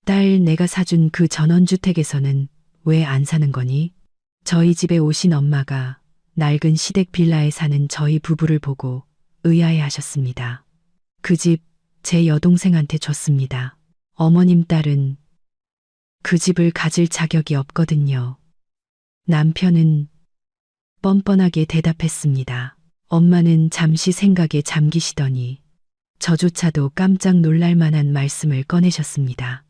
딸, 내가 사준 그 전원주택에서는 왜 안 사는 거니? 저희 집에 오신 엄마가 낡은 시댁 빌라에 사는 저희 부부를 보고 의아해 하셨습니다. 그 집 제 여동생한테 줬습니다. 어머님 딸은 그 집을 가질 자격이 없거든요. 남편은 뻔뻔하게 대답했습니다. 엄마는 잠시 생각에 잠기시더니 저조차도 깜짝 놀랄 만한 말씀을 꺼내셨습니다.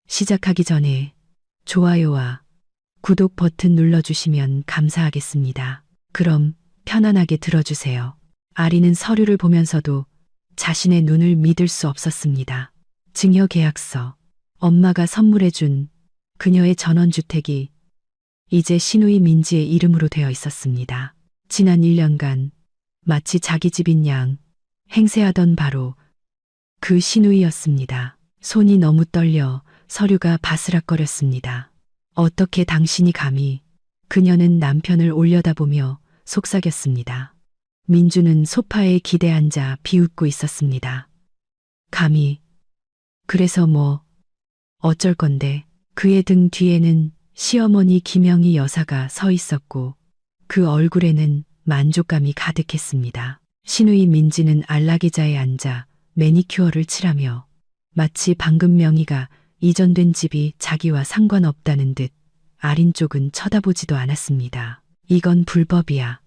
시작하기 전에 좋아요와 구독 버튼 눌러주시면 감사하겠습니다. 그럼 편안하게 들어주세요. 아리는 서류를 보면서도 자신의 눈을 믿을 수 없었습니다. 증여계약서, 엄마가 선물해준 그녀의 전원주택이 이제 신우이 민지의 이름으로 되어 있었습니다. 지난 1년간 마치 자기 집인 양 행세하던 바로 그 신우이였습니다. 손이 너무 떨려 서류가 바스락거렸습니다. 어떻게 당신이 감히? 그녀는 남편을 올려다보며 속삭였습니다. 민주는 소파에 기대 앉아 비웃고 있었습니다. 감히? 그래서 뭐 어쩔 건데? 그의 등 뒤에는 시어머니 김영희 여사가 서 있었고 그 얼굴에는 만족감이 가득했습니다. 신우이 민지는 안락의자에 앉아 매니큐어를 칠하며 마치 방금 명희가 이전된 집이 자기와 상관없다는 듯 아린 쪽은 쳐다보지도 않았습니다. 이건 불법이야.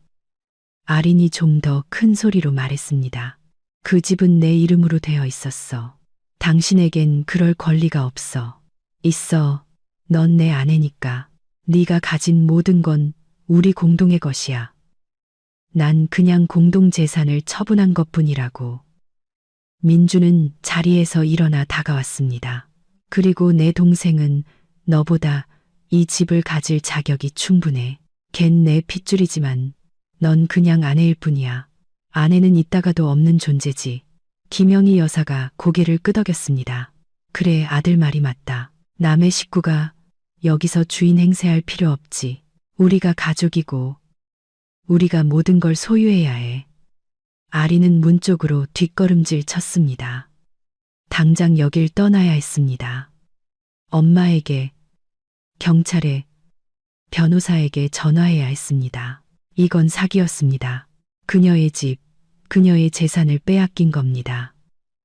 아린이 좀 더 큰 소리로 말했습니다. 그 집은 내 이름으로 되어 있었어. 당신에겐 그럴 권리가 없어. 있어. 넌 내 아내니까. 네가 가진 모든 건 우리 공동의 것이야. 난 그냥 공동재산을 처분한 것뿐이라고. 민주는 자리에서 일어나 다가왔습니다. 그리고 내 동생은 너보다 이 집을 가질 자격이 충분해. 걘 내 핏줄이지만 넌 그냥 아내일 뿐이야. 아내는 있다가도 없는 존재지. 김영희 여사가 고개를 끄덕였습니다. 그래, 아들 말이 맞다. 남의 식구가 여기서 주인 행세할 필요 없지. 우리가 가족이고 우리가 모든 걸 소유해야 해. 아리는 문 쪽으로 뒷걸음질 쳤습니다. 당장 여길 떠나야 했습니다. 엄마에게, 경찰에, 변호사에게 전화해야 했습니다. 이건 사기였습니다. 그녀의 집, 그녀의 재산을 빼앗긴 겁니다.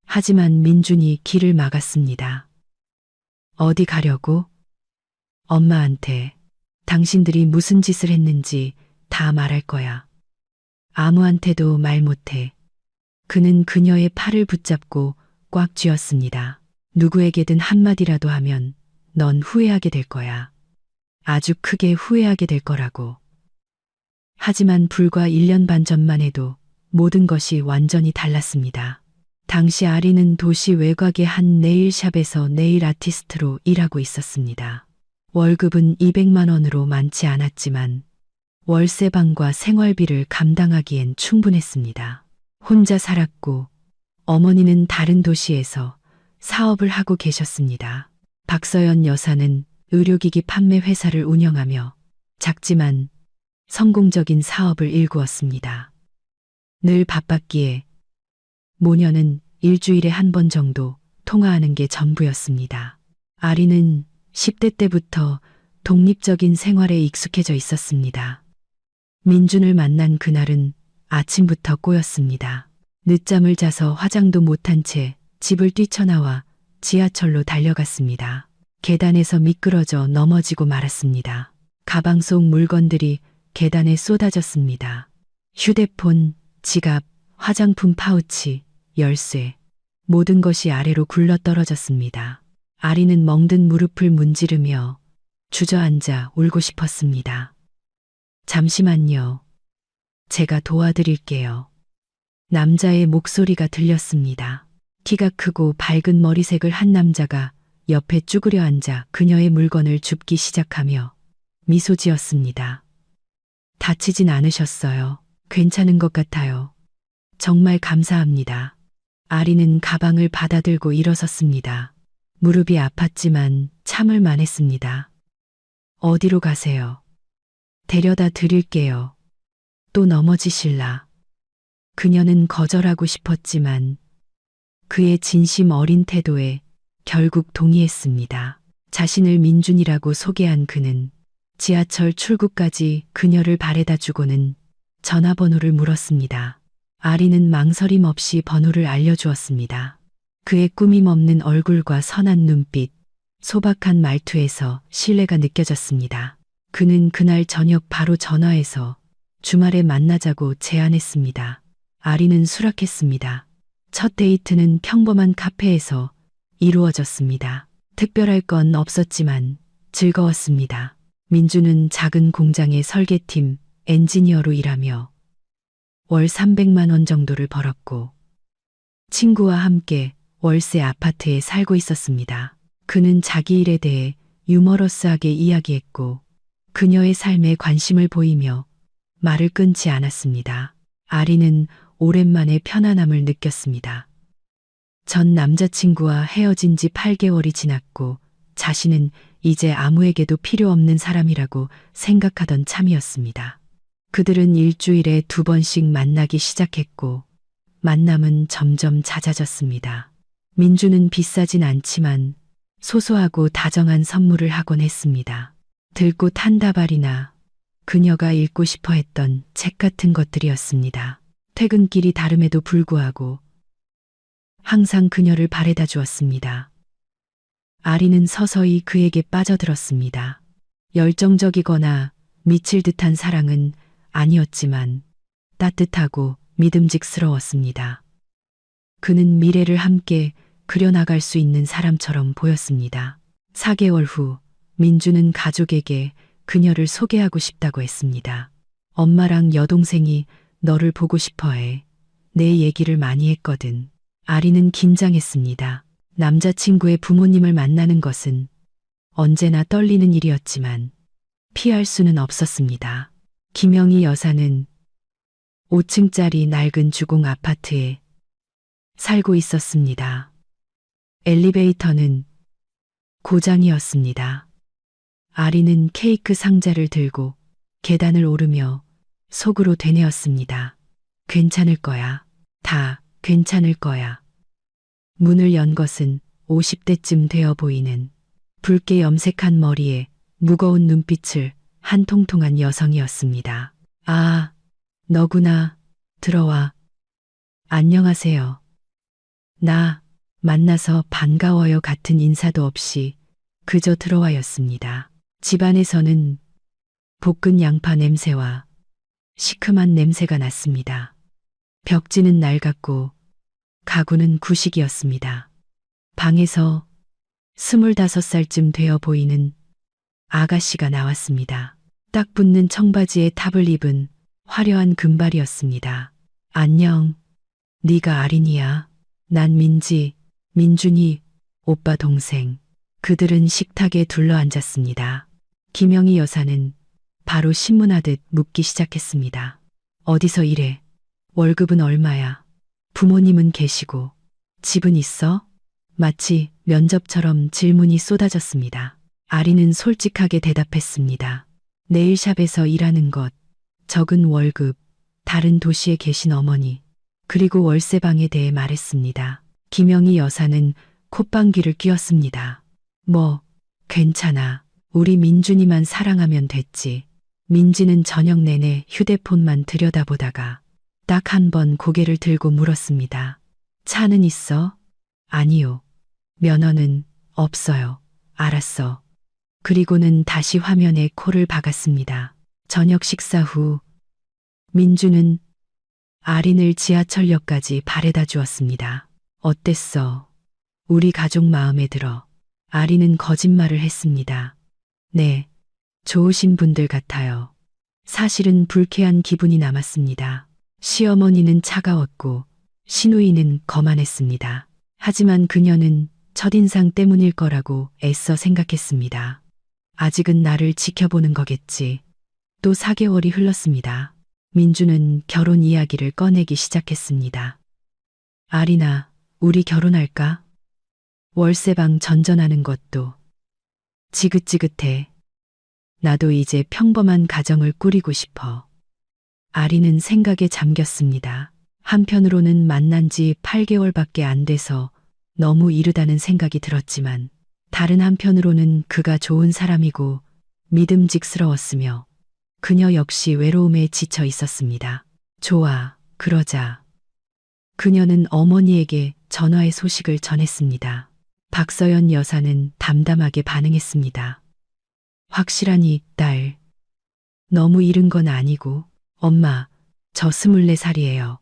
하지만 민준이 길을 막았습니다. 어디 가려고? 엄마한테 당신들이 무슨 짓을 했는지 다 말할 거야. 아무한테도 말 못해. 그는 그녀의 팔을 붙잡고 꽉 쥐었습니다. 누구에게든 한마디라도 하면 넌 후회하게 될 거야. 아주 크게 후회하게 될 거라고. 하지만 불과 1년 반 전만 해도 모든 것이 완전히 달랐습니다. 당시 아리는 도시 외곽의 한 네일샵에서 네일 아티스트로 일하고 있었습니다. 월급은 200만 원으로 많지 않았지만 월세방과 생활비를 감당하기엔 충분했습니다. 혼자 살았고 어머니는 다른 도시에서 사업을 하고 계셨습니다. 박서연 여사는 의료기기 판매 회사를 운영하며 작지만 성공적인 사업을 일구었습니다. 늘 바빴기에 모녀는 일주일에 한 번 정도 통화하는 게 전부였습니다. 아리는 10대 때부터 독립적인 생활에 익숙해져 있었습니다. 민준을 만난 그날은 아침부터 꼬였습니다. 늦잠을 자서 화장도 못한 채 집을 뛰쳐나와 지하철로 달려갔습니다. 계단에서 미끄러져 넘어지고 말았습니다. 가방 속 물건들이 계단에 쏟아졌습니다. 휴대폰, 지갑, 화장품 파우치, 열쇠, 모든 것이 아래로 굴러떨어졌습니다. 아리는 멍든 무릎을 문지르며 주저앉아 울고 싶었습니다. 잠시만요. 제가 도와드릴게요. 남자의 목소리가 들렸습니다. 키가 크고 밝은 머리색을 한 남자가 옆에 쭈그려 앉아 그녀의 물건을 줍기 시작하며 미소 지었습니다. 다치진 않으셨어요. 괜찮은 것 같아요. 정말 감사합니다. 아리는 가방을 받아들고 일어섰습니다. 무릎이 아팠지만 참을 만했습니다. 어디로 가세요? 데려다 드릴게요. 또 넘어지실라. 그녀는 거절하고 싶었지만 그의 진심 어린 태도에 결국 동의했습니다. 자신을 민준이라고 소개한 그는 지하철 출구까지 그녀를 바래다 주고는 전화번호를 물었습니다. 아리는 망설임 없이 번호를 알려주었습니다. 그의 꾸밈 없는 얼굴과 선한 눈빛, 소박한 말투에서 신뢰가 느껴졌습니다. 그는 그날 저녁 바로 전화해서 주말에 만나자고 제안했습니다. 아리는 수락했습니다. 첫 데이트는 평범한 카페에서 이루어졌습니다. 특별할 건 없었지만 즐거웠습니다. 민주는 작은 공장의 설계팀 엔지니어로 일하며 월 300만 원 정도를 벌었고 친구와 함께 월세 아파트에 살고 있었습니다. 그는 자기 일에 대해 유머러스하게 이야기했고 그녀의 삶에 관심을 보이며 말을 끊지 않았습니다. 아리는 오랜만에 편안함을 느꼈습니다. 전 남자친구와 헤어진 지 8개월이 지났고 자신은 이제 아무에게도 필요 없는 사람이라고 생각하던 참이었습니다. 그들은 일주일에 2번씩 만나기 시작했고 만남은 점점 잦아졌습니다. 민주는 비싸진 않지만 소소하고 다정한 선물을 하곤 했습니다. 들꽃 한 다발이나 그녀가 읽고 싶어 했던 책 같은 것들이었습니다. 퇴근길이 다름에도 불구하고 항상 그녀를 바래다 주었습니다. 아리는 서서히 그에게 빠져들었습니다. 열정적이거나 미칠 듯한 사랑은 아니었지만 따뜻하고 믿음직스러웠습니다. 그는 미래를 함께 그려나갈 수 있는 사람처럼 보였습니다. 4개월 후 민주는 가족에게 그녀를 소개하고 싶다고 했습니다. 엄마랑 여동생이 너를 보고 싶어 해. 내 얘기를 많이 했거든. 아리는 긴장했습니다. 남자친구의 부모님을 만나는 것은 언제나 떨리는 일이었지만 피할 수는 없었습니다. 김영희 여사는 5층짜리 낡은 주공 아파트에 살고 있었습니다. 엘리베이터는 고장이었습니다. 아리는 케이크 상자를 들고 계단을 오르며 속으로 되뇌었습니다. 괜찮을 거야. 다 괜찮을 거야. 문을 연 것은 50대쯤 되어 보이는 붉게 염색한 머리에 무거운 눈빛을 한 통통한 여성이었습니다. 아, 너구나. 들어와. 안녕하세요. 나 만나서 반가워요 같은 인사도 없이 그저 들어와였습니다. 집안에서는 볶은 양파 냄새와 시큼한 냄새가 났습니다. 벽지는 낡았고 가구는 구식이었습니다. 방에서 25살쯤 되어 보이는 아가씨가 나왔습니다. 딱 붙는 청바지에 탑을 입은 화려한 금발이었습니다. 안녕. 네가 아린이야. 난 민준이 오빠 동생. 그들은 식탁에 둘러앉았습니다. 김영희 여사는 바로 신문하듯 묻기 시작했습니다. 어디서 일해? 월급은 얼마야? 부모님은 계시고 집은 있어? 마치 면접처럼 질문이 쏟아졌습니다. 아리는 솔직하게 대답했습니다. 네일샵에서 일하는 것, 적은 월급, 다른 도시에 계신 어머니, 그리고 월세방에 대해 말했습니다. 김영희 여사는 콧방귀를 뀌었습니다. 뭐, 괜찮아. 우리 민준이만 사랑하면 됐지. 민지는 저녁 내내 휴대폰만 들여다보다가 딱 한 번 고개를 들고 물었습니다. 차는 있어? 아니요. 면허는 없어요. 알았어. 그리고는 다시 화면에 코를 박았습니다. 저녁 식사 후 민주는 아린을 지하철역까지 바래다 주었습니다. 어땠어? 우리 가족 마음에 들어. 아린은 거짓말을 했습니다. 네, 좋으신 분들 같아요. 사실은 불쾌한 기분이 남았습니다. 시어머니는 차가웠고 시누이는 거만했습니다. 하지만 그녀는 첫인상 때문일 거라고 애써 생각했습니다. 아직은 나를 지켜보는 거겠지. 또 4개월이 흘렀습니다. 민주는 결혼 이야기를 꺼내기 시작했습니다. 아리나, 우리 결혼할까? 월세방 전전하는 것도 지긋지긋해. 나도 이제 평범한 가정을 꾸리고 싶어. 아리는 생각에 잠겼습니다. 한편으로는 만난 지 8개월밖에 안 돼서 너무 이르다는 생각이 들었지만 다른 한편으로는 그가 좋은 사람이고 믿음직스러웠으며 그녀 역시 외로움에 지쳐 있었습니다. 좋아, 그러자. 그녀는 어머니에게 전화의 소식을 전했습니다. 박서연 여사는 담담하게 반응했습니다. 확실하니, 딸. 너무 이른 건 아니고, 엄마, 저 24살이에요.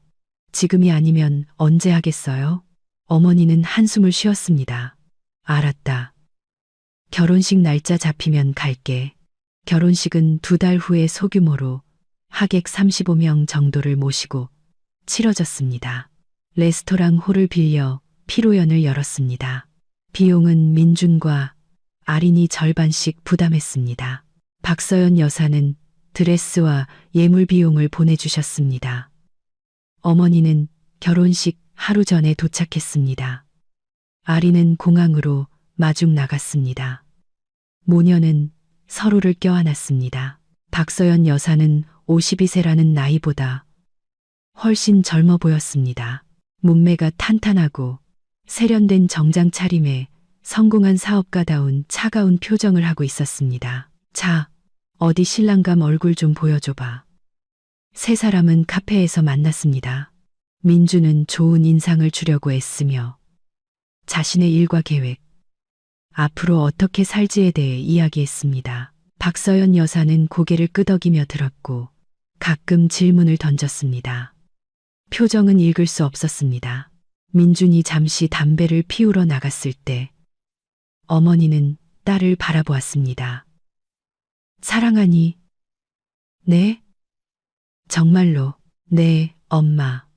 지금이 아니면 언제 하겠어요? 어머니는 한숨을 쉬었습니다. 알았다. 결혼식 날짜 잡히면 갈게. 결혼식은 2달 후에 소규모로 하객 35명 정도를 모시고 치러졌습니다. 레스토랑 홀을 빌려 피로연을 열었습니다. 비용은 민준과 아린이 절반씩 부담했습니다. 박서연 여사는 드레스와 예물 비용을 보내주셨습니다. 어머니는 결혼식 하루 전에 도착했습니다. 아린은 공항으로 마중 나갔습니다. 모녀는 서로를 껴안았습니다. 박서연 여사는 52세라는 나이보다 훨씬 젊어 보였습니다. 몸매가 탄탄하고 세련된 정장 차림에 성공한 사업가다운 차가운 표정을 하고 있었습니다. 자, 어디 신랑감 얼굴 좀 보여줘봐. 세 사람은 카페에서 만났습니다. 민주는 좋은 인상을 주려고 애쓰며 자신의 일과 계획, 앞으로 어떻게 살지에 대해 이야기했습니다. 박서연 여사는 고개를 끄덕이며 들었고 가끔 질문을 던졌습니다. 표정은 읽을 수 없었습니다. 민준이 잠시 담배를 피우러 나갔을 때 어머니는 딸을 바라보았습니다. 사랑하니? 네? 정말로, 네, 엄마.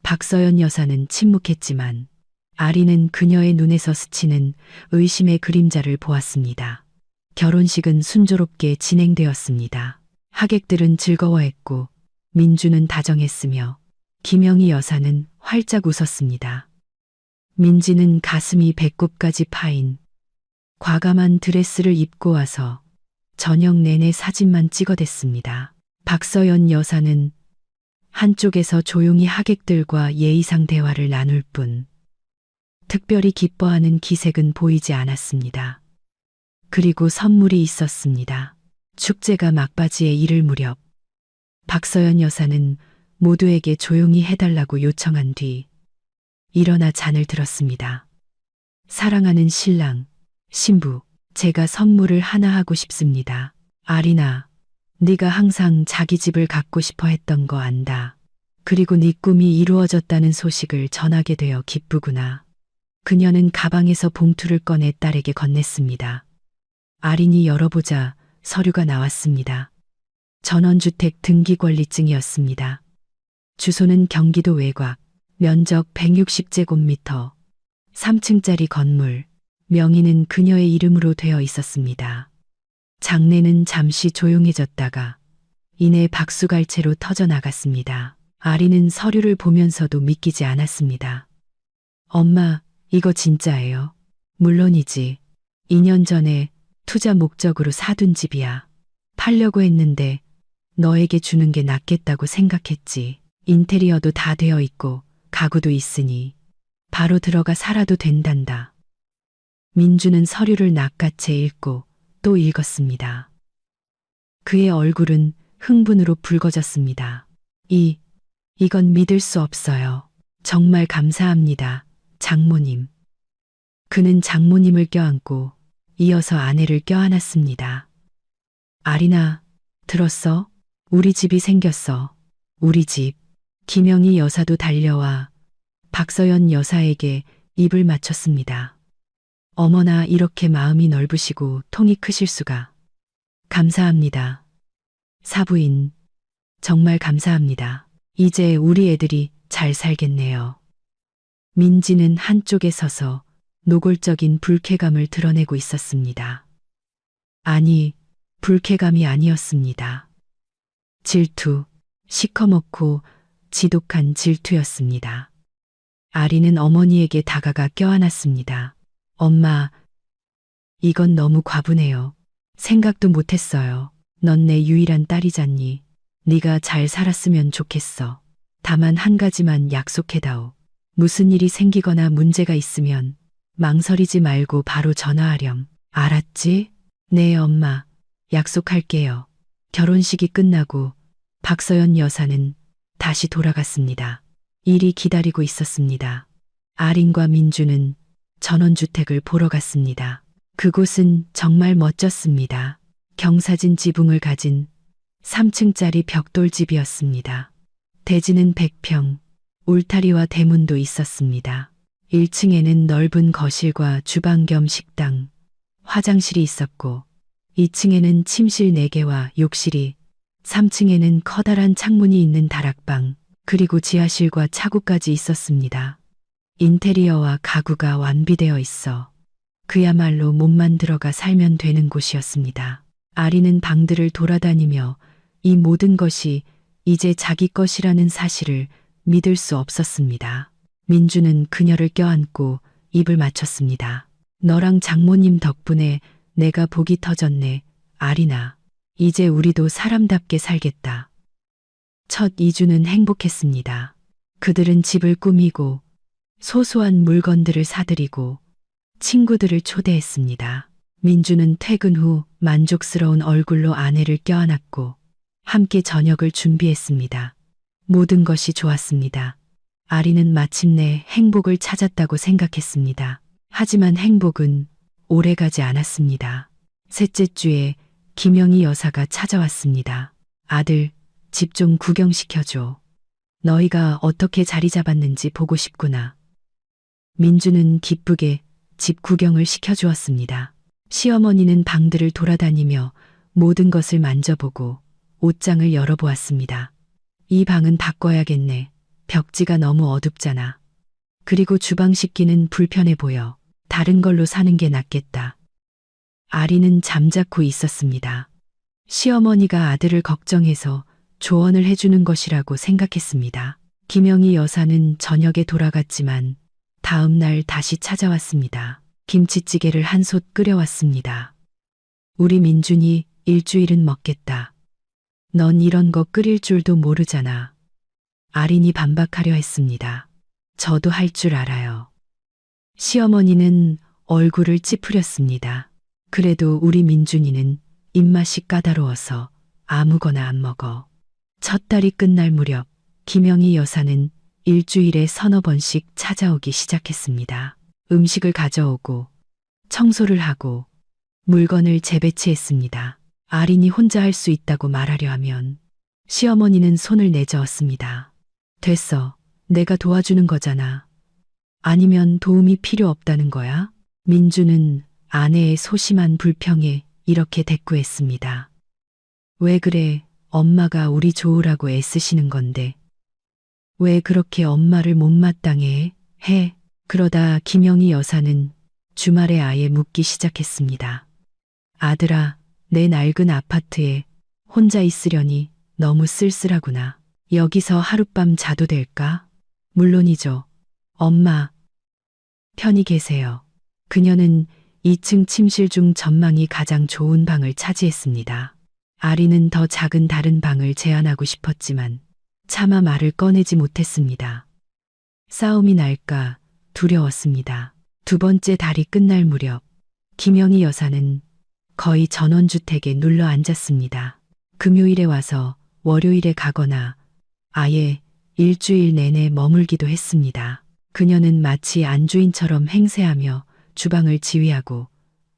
박서연 여사는 침묵했지만 아리는 그녀의 눈에서 스치는 의심의 그림자를 보았습니다. 결혼식은 순조롭게 진행되었습니다. 하객들은 즐거워했고 민주는 다정했으며 김영희 여사는 활짝 웃었습니다. 민지는 가슴이 배꼽까지 파인 과감한 드레스를 입고 와서 저녁 내내 사진만 찍어댔습니다. 박서연 여사는 한쪽에서 조용히 하객들과 예의상 대화를 나눌 뿐 특별히 기뻐하는 기색은 보이지 않았습니다. 그리고 선물이 있었습니다. 축제가 막바지에 이를 무렵 박서연 여사는 모두에게 조용히 해달라고 요청한 뒤 일어나 잔을 들었습니다. 사랑하는 신랑, 신부, 제가 선물을 하나 하고 싶습니다. 아리나, 네가 항상 자기 집을 갖고 싶어 했던 거 안다. 그리고 네 꿈이 이루어졌다는 소식을 전하게 되어 기쁘구나. 그녀는 가방에서 봉투를 꺼내 딸에게 건넸습니다. 아린이 열어보자 서류가 나왔습니다. 전원주택 등기권리증이었습니다. 주소는 경기도 외곽, 면적 160제곱미터, 3층짜리 건물, 명의는 그녀의 이름으로 되어 있었습니다. 장례는 잠시 조용해졌다가 이내 박수갈채로 터져나갔습니다. 아리는 서류를 보면서도 믿기지 않았습니다. 엄마, 이거 진짜예요? 물론이지. 2년 전에 투자 목적으로 사둔 집이야. 팔려고 했는데 너에게 주는 게 낫겠다고 생각했지. 인테리어도 다 되어 있고 가구도 있으니 바로 들어가 살아도 된단다. 민주는 서류를 낚아채 읽고 또 읽었습니다. 그의 얼굴은 흥분으로 붉어졌습니다. 이건 믿을 수 없어요. 정말 감사합니다, 장모님. 그는 장모님을 껴안고 이어서 아내를 껴안았습니다. 아리나, 들었어? 우리 집이 생겼어. 우리 집. 김영희 여사도 달려와 박서연 여사에게 입을 맞췄습니다. 어머나, 이렇게 마음이 넓으시고 통이 크실 수가. 감사합니다. 사부인, 정말 감사합니다. 이제 우리 애들이 잘 살겠네요. 민지는 한쪽에 서서 노골적인 불쾌감을 드러내고 있었습니다. 아니, 불쾌감이 아니었습니다. 질투, 시커멓고 지독한 질투였습니다. 아리는 어머니에게 다가가 껴안았습니다. 엄마, 이건 너무 과분해요. 생각도 못했어요. 넌 내 유일한 딸이잖니. 네가 잘 살았으면 좋겠어. 다만 한 가지만 약속해다오. 무슨 일이 생기거나 문제가 있으면 망설이지 말고 바로 전화하렴. 알았지? 네, 엄마. 약속할게요. 결혼식이 끝나고 박서연 여사는 다시 돌아갔습니다. 일이 기다리고 있었습니다. 아린과 민주는 전원주택을 보러 갔습니다. 그곳은 정말 멋졌습니다. 경사진 지붕을 가진 3층짜리 벽돌집이었습니다. 대지는 100평, 울타리와 대문도 있었습니다. 1층에는 넓은 거실과 주방 겸 식당, 화장실이 있었고 2층에는 침실 4개와 욕실이, 3층에는 커다란 창문이 있는 다락방, 그리고 지하실과 차고까지 있었습니다. 인테리어와 가구가 완비되어 있어 그야말로 몸만 들어가 살면 되는 곳이었습니다. 아리는 방들을 돌아다니며 이 모든 것이 이제 자기 것이라는 사실을 믿을 수 없었습니다. 민주는 그녀를 껴안고 입을 맞췄습니다. 너랑 장모님 덕분에 내가 복이 터졌네, 아리나. 이제 우리도 사람답게 살겠다. 첫 2주는 행복했습니다. 그들은 집을 꾸미고 소소한 물건들을 사들이고 친구들을 초대했습니다. 민주는 퇴근 후 만족스러운 얼굴로 아내를 껴안았고 함께 저녁을 준비했습니다. 모든 것이 좋았습니다. 아리는 마침내 행복을 찾았다고 생각했습니다. 하지만 행복은 오래가지 않았습니다. 셋째 주에 김영희 여사가 찾아왔습니다. 아들, 집 좀 구경시켜줘. 너희가 어떻게 자리 잡았는지 보고 싶구나. 민주는 기쁘게 집 구경을 시켜주었습니다. 시어머니는 방들을 돌아다니며 모든 것을 만져보고 옷장을 열어보았습니다. 이 방은 바꿔야겠네. 벽지가 너무 어둡잖아. 그리고 주방 식기는 불편해 보여. 다른 걸로 사는 게 낫겠다. 아리는 잠자코 있었습니다. 시어머니가 아들을 걱정해서 조언을 해주는 것이라고 생각했습니다. 김영희 여사는 저녁에 돌아갔지만 다음 날 다시 찾아왔습니다. 김치찌개를 한 솥 끓여왔습니다. 우리 민준이 일주일은 먹겠다. 넌 이런 거 끓일 줄도 모르잖아. 아린이 반박하려 했습니다. 저도 할 줄 알아요. 시어머니는 얼굴을 찌푸렸습니다. 그래도 우리 민준이는 입맛이 까다로워서 아무거나 안 먹어. 첫 달이 끝날 무렵 김영희 여사는 일주일에 서너 번씩 찾아오기 시작했습니다. 음식을 가져오고 청소를 하고 물건을 재배치했습니다. 아린이 혼자 할 수 있다고 말하려 하면 시어머니는 손을 내저었습니다. 됐어. 내가 도와주는 거잖아. 아니면 도움이 필요 없다는 거야? 민주는 아내의 소심한 불평에 이렇게 대꾸했습니다. 왜 그래? 엄마가 우리 좋으라고 애쓰시는 건데. 왜 그렇게 엄마를 못마땅해 해? 그러다 김영희 여사는 주말에 아예 묻기 시작했습니다. 아들아, 내 낡은 아파트에 혼자 있으려니 너무 쓸쓸하구나. 여기서 하룻밤 자도 될까? 물론이죠. 엄마, 편히 계세요. 그녀는 2층 침실 중 전망이 가장 좋은 방을 차지했습니다. 아리는 더 작은 다른 방을 제안하고 싶었지만 차마 말을 꺼내지 못했습니다. 싸움이 날까 두려웠습니다. 두 번째 달이 끝날 무렵 김영희 여사는 거의 전원주택에 눌러 앉았습니다. 금요일에 와서 월요일에 가거나 아예 일주일 내내 머물기도 했습니다. 그녀는 마치 안주인처럼 행세하며 주방을 지휘하고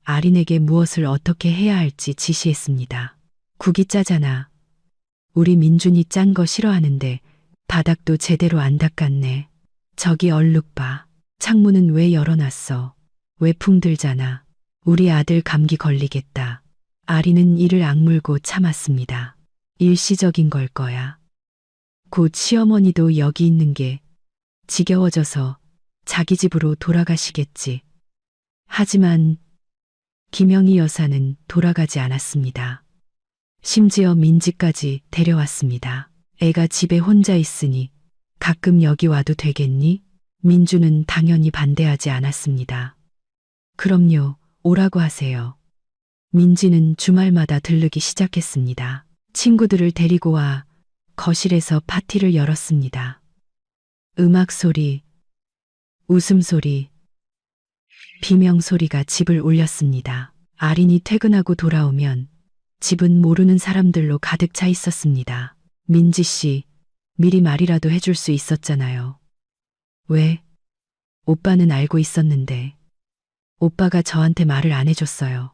아린에게 무엇을 어떻게 해야 할지 지시했습니다. 국이 짜잖아. 우리 민준이 짠 거 싫어하는데 바닥도 제대로 안 닦았네. 저기 얼룩 봐. 창문은 왜 열어놨어? 외풍 들잖아. 우리 아들 감기 걸리겠다. 아리는 이를 악물고 참았습니다. 일시적인 걸 거야. 곧 시어머니도 여기 있는 게 지겨워져서 자기 집으로 돌아가시겠지. 하지만 김영희 여사는 돌아가지 않았습니다. 심지어 민지까지 데려왔습니다. 애가 집에 혼자 있으니 가끔 여기 와도 되겠니? 민주는 당연히 반대하지 않았습니다. 그럼요, 오라고 하세요. 민지는 주말마다 들르기 시작했습니다. 친구들을 데리고 와 거실에서 파티를 열었습니다. 음악 소리, 웃음소리, 비명 소리가 집을 울렸습니다. 아린이 퇴근하고 돌아오면 집은 모르는 사람들로 가득 차 있었습니다. 민지 씨, 미리 말이라도 해줄 수 있었잖아요. 왜? 오빠는 알고 있었는데. 오빠가 저한테 말을 안 해줬어요.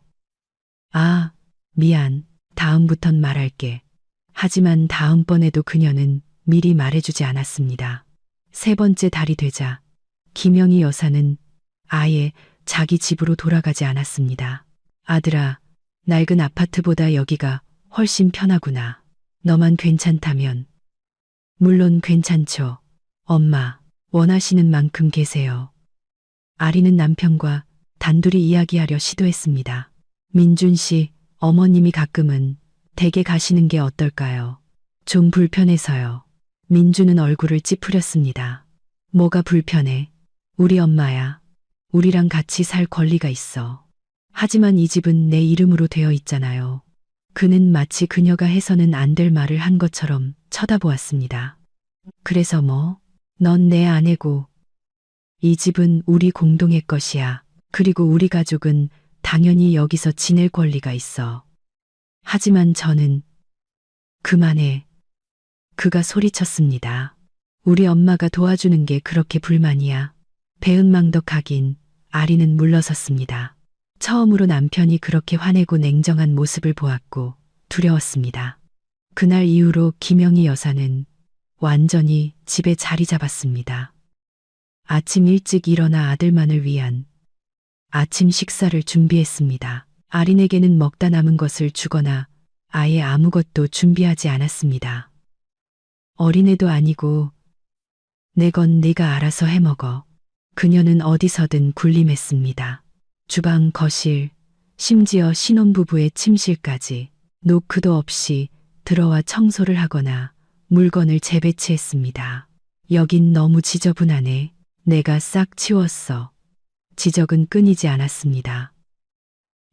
아, 미안. 다음부턴 말할게. 하지만 다음번에도 그녀는 미리 말해주지 않았습니다. 세 번째 달이 되자 김영희 여사는 아예 자기 집으로 돌아가지 않았습니다. 아들아, 낡은 아파트보다 여기가 훨씬 편하구나. 너만 괜찮다면. 물론 괜찮죠. 엄마, 원하시는 만큼 계세요. 아리는 남편과 단둘이 이야기하려 시도했습니다. 민준 씨, 어머님이 가끔은 댁에 가시는 게 어떨까요? 좀 불편해서요. 민준은 얼굴을 찌푸렸습니다. 뭐가 불편해? 우리 엄마야. 우리랑 같이 살 권리가 있어. 하지만 이 집은 내 이름으로 되어 있잖아요. 그는 마치 그녀가 해서는 안 될 말을 한 것처럼 쳐다보았습니다. 그래서 뭐? 넌 내 아내고 이 집은 우리 공동의 것이야. 그리고 우리 가족은 당연히 여기서 지낼 권리가 있어. 하지만 저는 그만해. 그가 소리쳤습니다. 우리 엄마가 도와주는 게 그렇게 불만이야. 배은망덕하긴. 아리는 물러섰습니다. 처음으로 남편이 그렇게 화내고 냉정한 모습을 보았고 두려웠습니다. 그날 이후로 김영희 여사는 완전히 집에 자리 잡았습니다. 아침 일찍 일어나 아들만을 위한 아침 식사를 준비했습니다. 아린에게는 먹다 남은 것을 주거나 아예 아무것도 준비하지 않았습니다. 어린애도 아니고 내 건 네가 알아서 해먹어. 그녀는 어디서든 군림했습니다. 주방, 거실, 심지어 신혼부부의 침실까지 노크도 없이 들어와 청소를 하거나 물건을 재배치했습니다. 여긴 너무 지저분하네. 내가 싹 치웠어. 지적은 끊이지 않았습니다.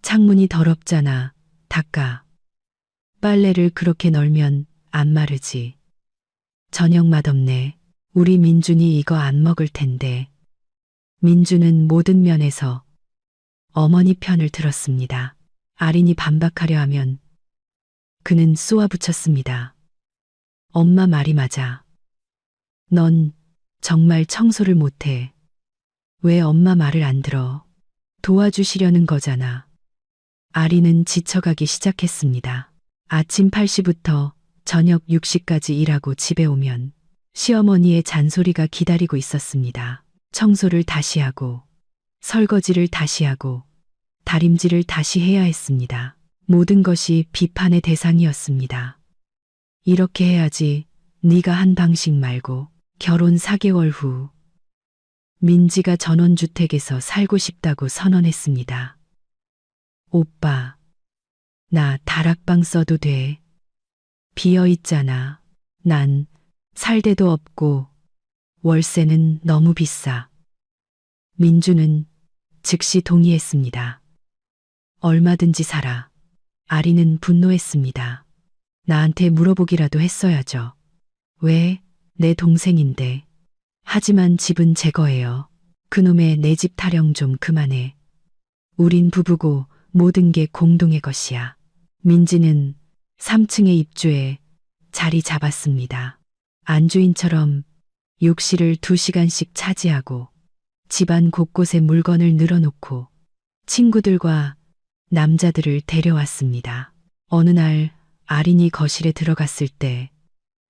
창문이 더럽잖아. 닦아. 빨래를 그렇게 널면 안 마르지. 저녁 맛없네. 우리 민준이 이거 안 먹을 텐데. 민준은 모든 면에서 어머니 편을 들었습니다. 아린이 반박하려 하면 그는 쏘아붙였습니다. 엄마 말이 맞아. 넌 정말 청소를 못해. 왜 엄마 말을 안 들어? 도와주시려는 거잖아. 아리는 지쳐가기 시작했습니다. 아침 8시부터 저녁 6시까지 일하고 집에 오면 시어머니의 잔소리가 기다리고 있었습니다. 청소를 다시 하고 설거지를 다시 하고 다림질을 다시 해야 했습니다. 모든 것이 비판의 대상이었습니다. 이렇게 해야지. 네가 한 방식 말고. 결혼 4개월 후 민지가 전원주택에서 살고 싶다고 선언했습니다. 오빠, 나 다락방 써도 돼. 비어 있잖아. 난 살 데도 없고 월세는 너무 비싸. 민주는 즉시 동의했습니다. 얼마든지 살아. 아리는 분노했습니다. 나한테 물어보기라도 했어야죠. 왜? 내 동생인데. 하지만 집은 제 거예요. 그놈의 내 집 타령 좀 그만해. 우린 부부고 모든 게 공동의 것이야. 민지는 3층에 입주해 자리 잡았습니다. 안주인처럼 욕실을 2시간씩 차지하고 집안 곳곳에 물건을 늘어놓고 친구들과 남자들을 데려왔습니다. 어느 날 아린이 거실에 들어갔을 때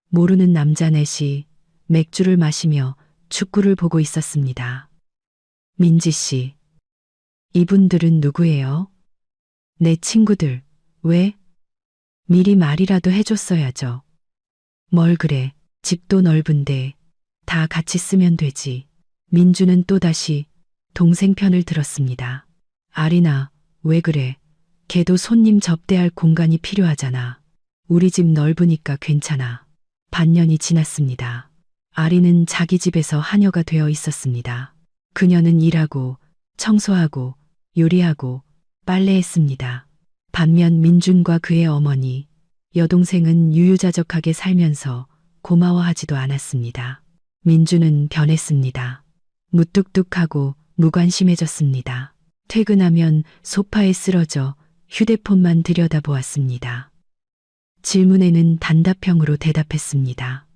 모르는 남자 넷이 맥주를 마시며 축구를 보고 있었습니다. 민지 씨, 이분들은 누구예요? 내 친구들. 왜? 미리 말이라도 해줬어야죠. 뭘 그래. 집도 넓은데 다 같이 쓰면 되지. 민주는 또다시 동생 편을 들었습니다. 아리나, 왜 그래? 걔도 손님 접대할 공간이 필요하잖아. 우리 집 넓으니까 괜찮아. 반년이 지났습니다. 아리는 자기 집에서 하녀가 되어 있었습니다. 그녀는 일하고 청소하고 요리하고 빨래했습니다. 반면 민준과 그의 어머니, 여동생은 유유자적하게 살면서 고마워하지도 않았습니다. 민준은 변했습니다. 무뚝뚝하고 무관심해졌습니다. 퇴근하면 소파에 쓰러져 휴대폰만 들여다보았습니다. 질문에는 단답형으로 대답했습니다.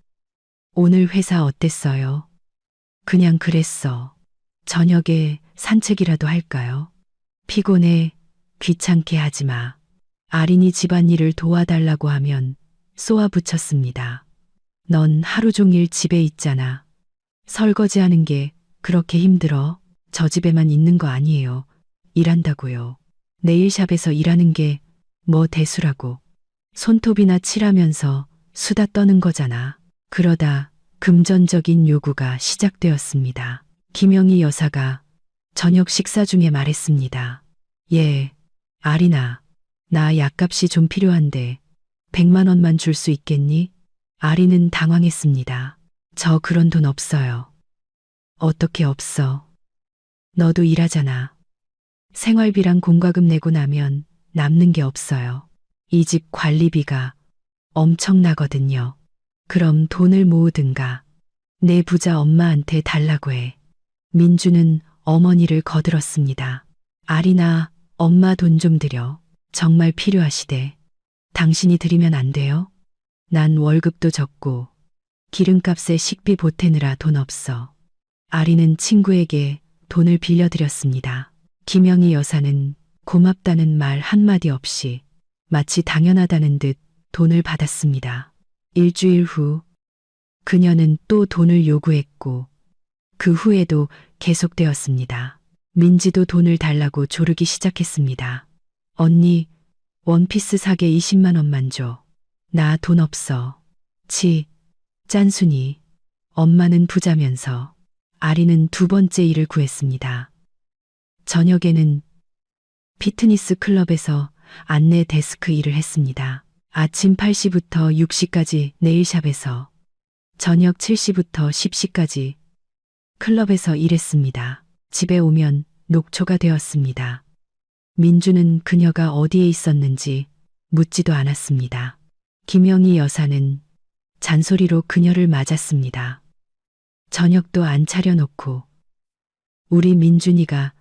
오늘 회사 어땠어요? 그냥 그랬어. 저녁에 산책이라도 할까요? 피곤해. 귀찮게 하지 마. 아린이 집안일을 도와달라고 하면 쏘아붙였습니다. 넌 하루 종일 집에 있잖아. 설거지하는 게 그렇게 힘들어? 저 집에만 있는 거 아니에요. 일한다고요. 네일샵에서 일하는 게 뭐 대수라고. 손톱이나 칠하면서 수다 떠는 거잖아. 그러다 금전적인 요구가 시작되었습니다. 김영희 여사가 저녁 식사 중에 말했습니다. 예, 아리나, 나 약값이 좀 필요한데 100만 원만 줄 수 있겠니? 아리는 당황했습니다. 저 그런 돈 없어요. 어떻게 없어? 너도 일하잖아. 생활비랑 공과금 내고 나면 남는 게 없어요. 이 집 관리비가 엄청나거든요. 그럼 돈을 모으든가 내 부자 엄마한테 달라고 해. 민주는 어머니를 거들었습니다. 아리나, 엄마 돈 좀 드려. 정말 필요하시대. 당신이 드리면 안 돼요? 난 월급도 적고 기름값에 식비 보태느라 돈 없어. 아리는 친구에게 돈을 빌려드렸습니다. 김영희 여사는 고맙다는 말 한마디 없이 마치 당연하다는 듯 돈을 받았습니다. 일주일 후 그녀는 또 돈을 요구했고 그 후에도 계속되었습니다. 민지도 돈을 달라고 조르기 시작했습니다. 언니, 원피스 사게 20만 원만 줘. 나 돈 없어. 짠순이. 엄마는 부자면서. 아리는 두 번째 일을 구했습니다. 저녁에는 피트니스 클럽에서 안내 데스크 일을 했습니다. 아침 8시부터 6시까지 네일샵에서, 저녁 7시부터 10시까지 클럽에서 일했습니다. 집에 오면 녹초가 되었습니다. 민주는 그녀가 어디에 있었는지 묻지도 않았습니다. 김영희 여사는 잔소리로 그녀를 맞았습니다. 저녁도 안 차려놓고 우리 민준이가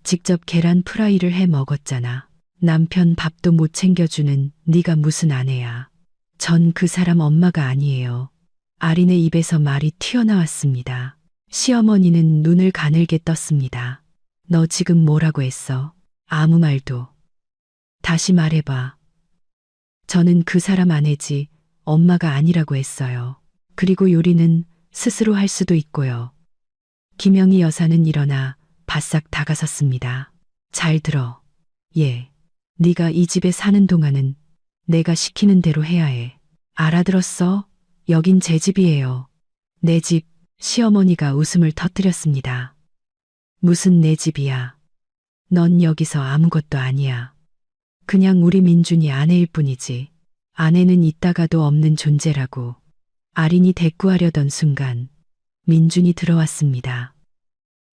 직접 계란 프라이를 해 먹었잖아. 남편 밥도 못 챙겨주는 네가 무슨 아내야. 전 그 사람 엄마가 아니에요. 아린의 입에서 말이 튀어나왔습니다. 시어머니는 눈을 가늘게 떴습니다. 너 지금 뭐라고 했어? 아무 말도. 다시 말해봐. 저는 그 사람 아내지 엄마가 아니라고 했어요. 그리고 요리는 스스로 할 수도 있고요. 김영희 여사는 일어나 바싹 다가섰습니다. 잘 들어. 예. 네가 이 집에 사는 동안은 내가 시키는 대로 해야 해. 알아들었어? 여긴 제 집이에요. 내 집. 시어머니가 웃음을 터뜨렸습니다. 무슨 내 집이야. 넌 여기서 아무것도 아니야. 그냥 우리 민준이 아내일 뿐이지. 아내는 있다가도 없는 존재라고. 아린이 대꾸하려던 순간 민준이 들어왔습니다.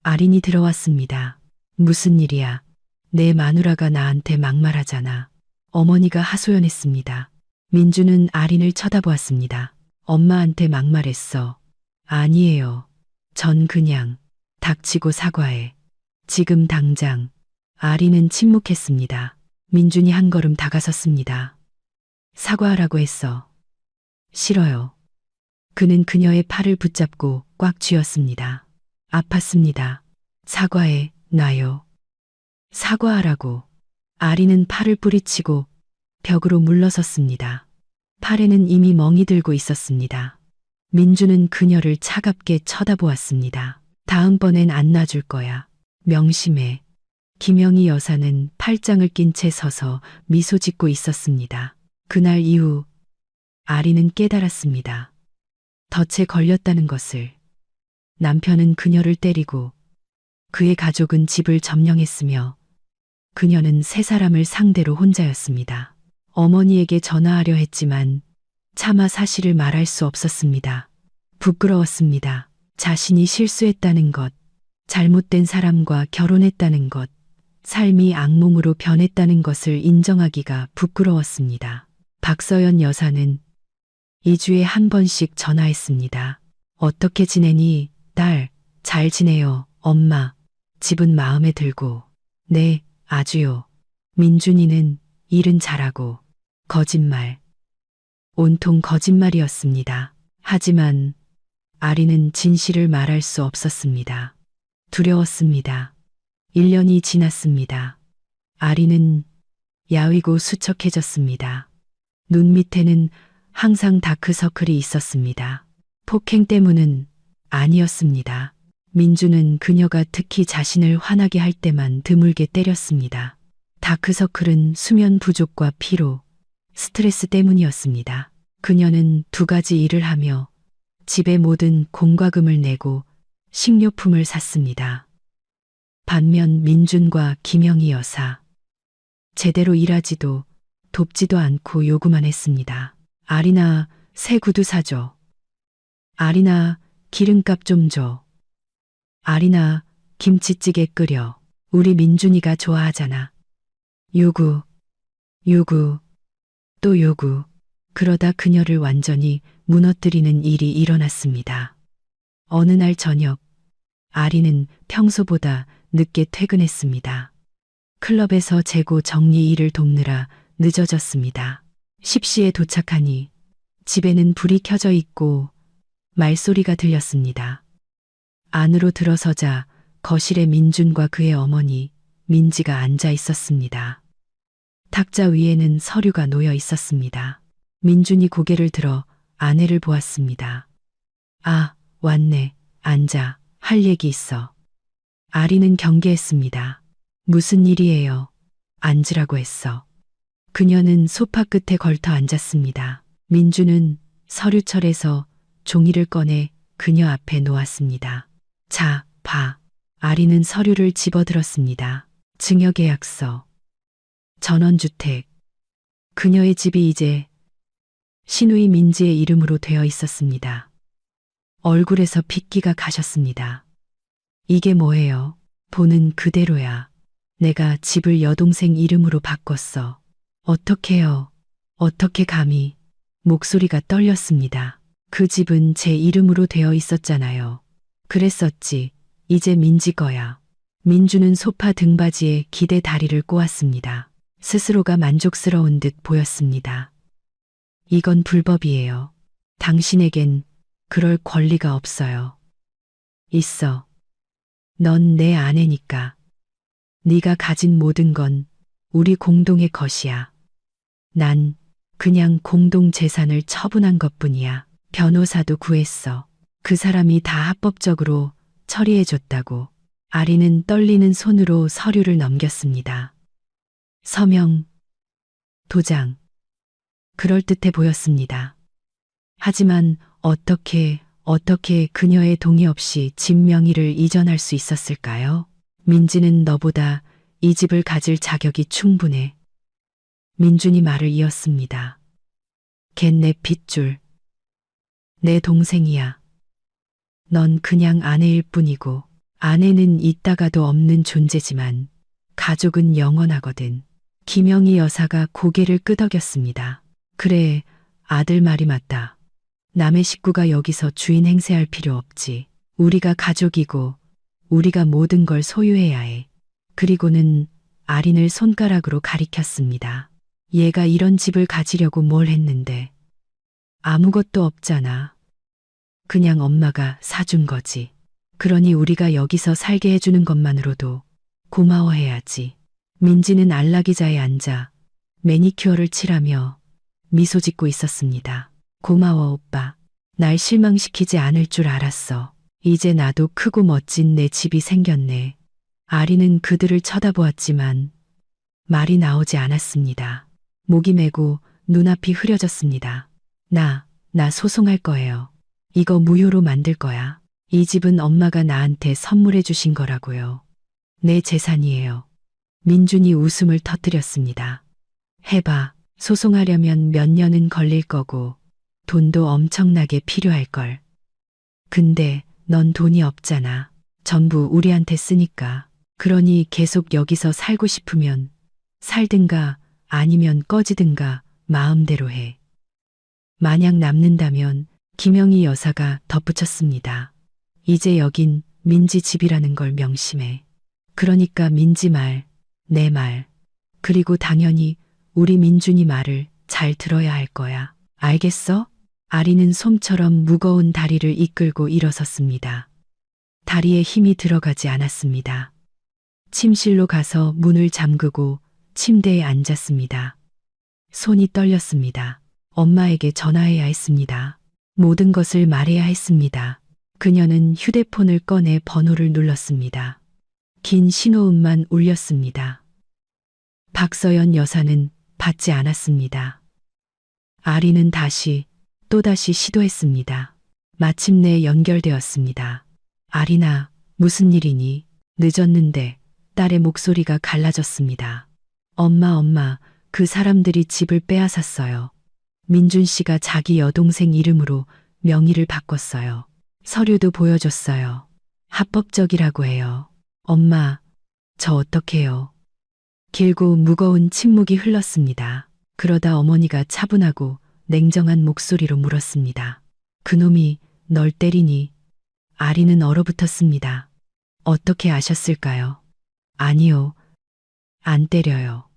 아린이 들어왔습니다. 무슨 일이야? 내 마누라가 나한테 막말하잖아. 어머니가 하소연했습니다. 민준은 아린을 쳐다보았습니다. 엄마한테 막말했어. 아니에요. 전 그냥 닥치고 사과해. 지금 당장. 아린은 침묵했습니다. 민준이 한 걸음 다가섰습니다. 사과하라고 했어. 싫어요. 그는 그녀의 팔을 붙잡고 꽉 쥐었습니다. 아팠습니다. 사과해, 놔요. 사과하라고. 아린은 팔을 뿌리치고 벽으로 물러섰습니다. 팔에는 이미 멍이 들고 있었습니다. 민주는 그녀를 차갑게 쳐다보았습니다. 다음번엔 안 놔줄 거야. 명심해. 김영희 여사는 팔짱을 낀 채 서서 미소 짓고 있었습니다. 그날 이후 아린은 깨달았습니다. 덫에 걸렸다는 것을. 남편은 그녀를 때리고 그의 가족은 집을 점령했으며 그녀는 세 사람을 상대로 혼자였습니다. 어머니에게 전화하려 했지만 차마 사실을 말할 수 없었습니다. 부끄러웠습니다. 자신이 실수했다는 것, 잘못된 사람과 결혼했다는 것, 삶이 악몽으로 변했다는 것을 인정하기가 부끄러웠습니다. 박서연 여사는 2주에 한 번씩 전화했습니다. 어떻게 지내니, 딸? 잘 지내요, 엄마. 집은 마음에 들고. 네, 아주요. 민준이는 일은 잘하고 거짓말. 온통 거짓말이었습니다. 하지만 아리는 진실을 말할 수 없었습니다. 두려웠습니다. 1년이 지났습니다. 아리는 야위고 수척해졌습니다. 눈 밑에는 항상 다크서클이 있었습니다. 폭행 때문은 아니었습니다. 민주는 그녀가 특히 자신을 화나게 할 때만 드물게 때렸습니다. 다크서클은 수면 부족과 피로, 스트레스 때문이었습니다. 그녀는 2가지 일을 하며 집의 모든 공과금을 내고 식료품을 샀습니다. 반면 민준과 김영희 여사, 제대로 일하지도 돕지도 않고 요구만 했습니다. 아리나 새 구두 사줘. 아리나 기름값 좀 줘. 아리나 김치찌개 끓여. 우리 민준이가 좋아하잖아. 요구, 요구, 또 요구. 그러다 그녀를 완전히 무너뜨리는 일이 일어났습니다. 어느 날 저녁, 아리는 평소보다 늦게 퇴근했습니다. 클럽에서 재고 정리 일을 돕느라 늦어졌습니다. 10시에 도착하니 집에는 불이 켜져 있고 말소리가 들렸습니다. 안으로 들어서자 거실에 민준과 그의 어머니 민지가 앉아 있었습니다. 탁자 위에는 서류가 놓여 있었습니다. 민준이 고개를 들어 아내를 보았습니다. 아, 왔네. 앉아. 할 얘기 있어. 아리는 경계했습니다. 무슨 일이에요? 앉으라고 했어. 그녀는 소파 끝에 걸터 앉았습니다. 민주는 서류철에서 종이를 꺼내 그녀 앞에 놓았습니다. 자, 봐. 아리는 서류를 집어들었습니다. 증여계약서. 전원주택. 그녀의 집이 이제 시누이 민지의 이름으로 되어 있었습니다. 얼굴에서 핏기가 가셨습니다. 이게 뭐예요? 보는 그대로야. 내가 집을 여동생 이름으로 바꿨어. 어떡해요? 어떻게 감히? 목소리가 떨렸습니다. 그 집은 제 이름으로 되어 있었잖아요. 그랬었지. 이제 민지 거야. 민주는 소파 등받이에 기대 다리를 꼬았습니다. 스스로가 만족스러운 듯 보였습니다. 이건 불법이에요. 당신에겐 그럴 권리가 없어요. 있어. 넌 내 아내니까. 네가 가진 모든 건 우리 공동의 것이야. 난 그냥 공동 재산을 처분한 것뿐이야. 변호사도 구했어. 그 사람이 다 합법적으로 처리해줬다고. 아리는 떨리는 손으로 서류를 넘겼습니다. 서명, 도장. 그럴듯해 보였습니다. 하지만 어떻게 그녀의 동의 없이 집 명의를 이전할 수 있었을까요? 민지는 너보다 이 집을 가질 자격이 충분해. 민준이 말을 이었습니다. 걘 내 핏줄. 내 동생이야. 넌 그냥 아내일 뿐이고, 아내는 있다가도 없는 존재지만 가족은 영원하거든. 김영희 여사가 고개를 끄덕였습니다. 그래, 아들 말이 맞다. 남의 식구가 여기서 주인 행세할 필요 없지. 우리가 가족이고 우리가 모든 걸 소유해야 해. 그리고는 아린을 손가락으로 가리켰습니다. 얘가 이런 집을 가지려고 뭘 했는데. 아무것도 없잖아. 그냥 엄마가 사준 거지. 그러니 우리가 여기서 살게 해주는 것만으로도 고마워해야지. 민지는 안락의자에 앉아 매니큐어를 칠하며 미소 짓고 있었습니다. 고마워 오빠. 날 실망시키지 않을 줄 알았어. 이제 나도 크고 멋진 내 집이 생겼네. 아리는 그들을 쳐다보았지만 말이 나오지 않았습니다. 목이 메고 눈앞이 흐려졌습니다. 나 소송할 거예요. 이거 무효로 만들 거야. 이 집은 엄마가 나한테 선물해 주신 거라고요. 내 재산이에요. 민준이 웃음을 터뜨렸습니다. 해봐. 소송하려면 몇 년은 걸릴 거고 돈도 엄청나게 필요할 걸. 근데 넌 돈이 없잖아. 전부 우리한테 쓰니까. 그러니 계속 여기서 살고 싶으면 살든가 아니면 꺼지든가 마음대로 해. 만약 남는다면 김영희 여사가 덧붙였습니다. 이제 여긴 민지 집이라는 걸 명심해. 그러니까 민지 말 내 말. 그리고 당연히 우리 민준이 말을 잘 들어야 할 거야. 알겠어? 아리는 솜처럼 무거운 다리를 이끌고 일어섰습니다. 다리에 힘이 들어가지 않았습니다. 침실로 가서 문을 잠그고 침대에 앉았습니다. 손이 떨렸습니다. 엄마에게 전화해야 했습니다. 모든 것을 말해야 했습니다. 그녀는 휴대폰을 꺼내 번호를 눌렀습니다. 긴 신호음만 울렸습니다. 박서연 여사는 받지 않았습니다. 아리는 또다시 시도했습니다. 마침내 연결되었습니다. 아리나, 무슨 일이니? 늦었는데 딸의 목소리가 갈라졌습니다. 엄마, 그 사람들이 집을 빼앗았어요. 민준 씨가 자기 여동생 이름으로 명의를 바꿨어요. 서류도 보여줬어요. 합법적이라고 해요. 엄마, 저 어떡해요? 길고 무거운 침묵이 흘렀습니다. 그러다 어머니가 차분하고 냉정한 목소리로 물었습니다. 그놈이 널 때리니? 아리는 얼어붙었습니다. 어떻게 아셨을까요? 아니요. 안 때려요.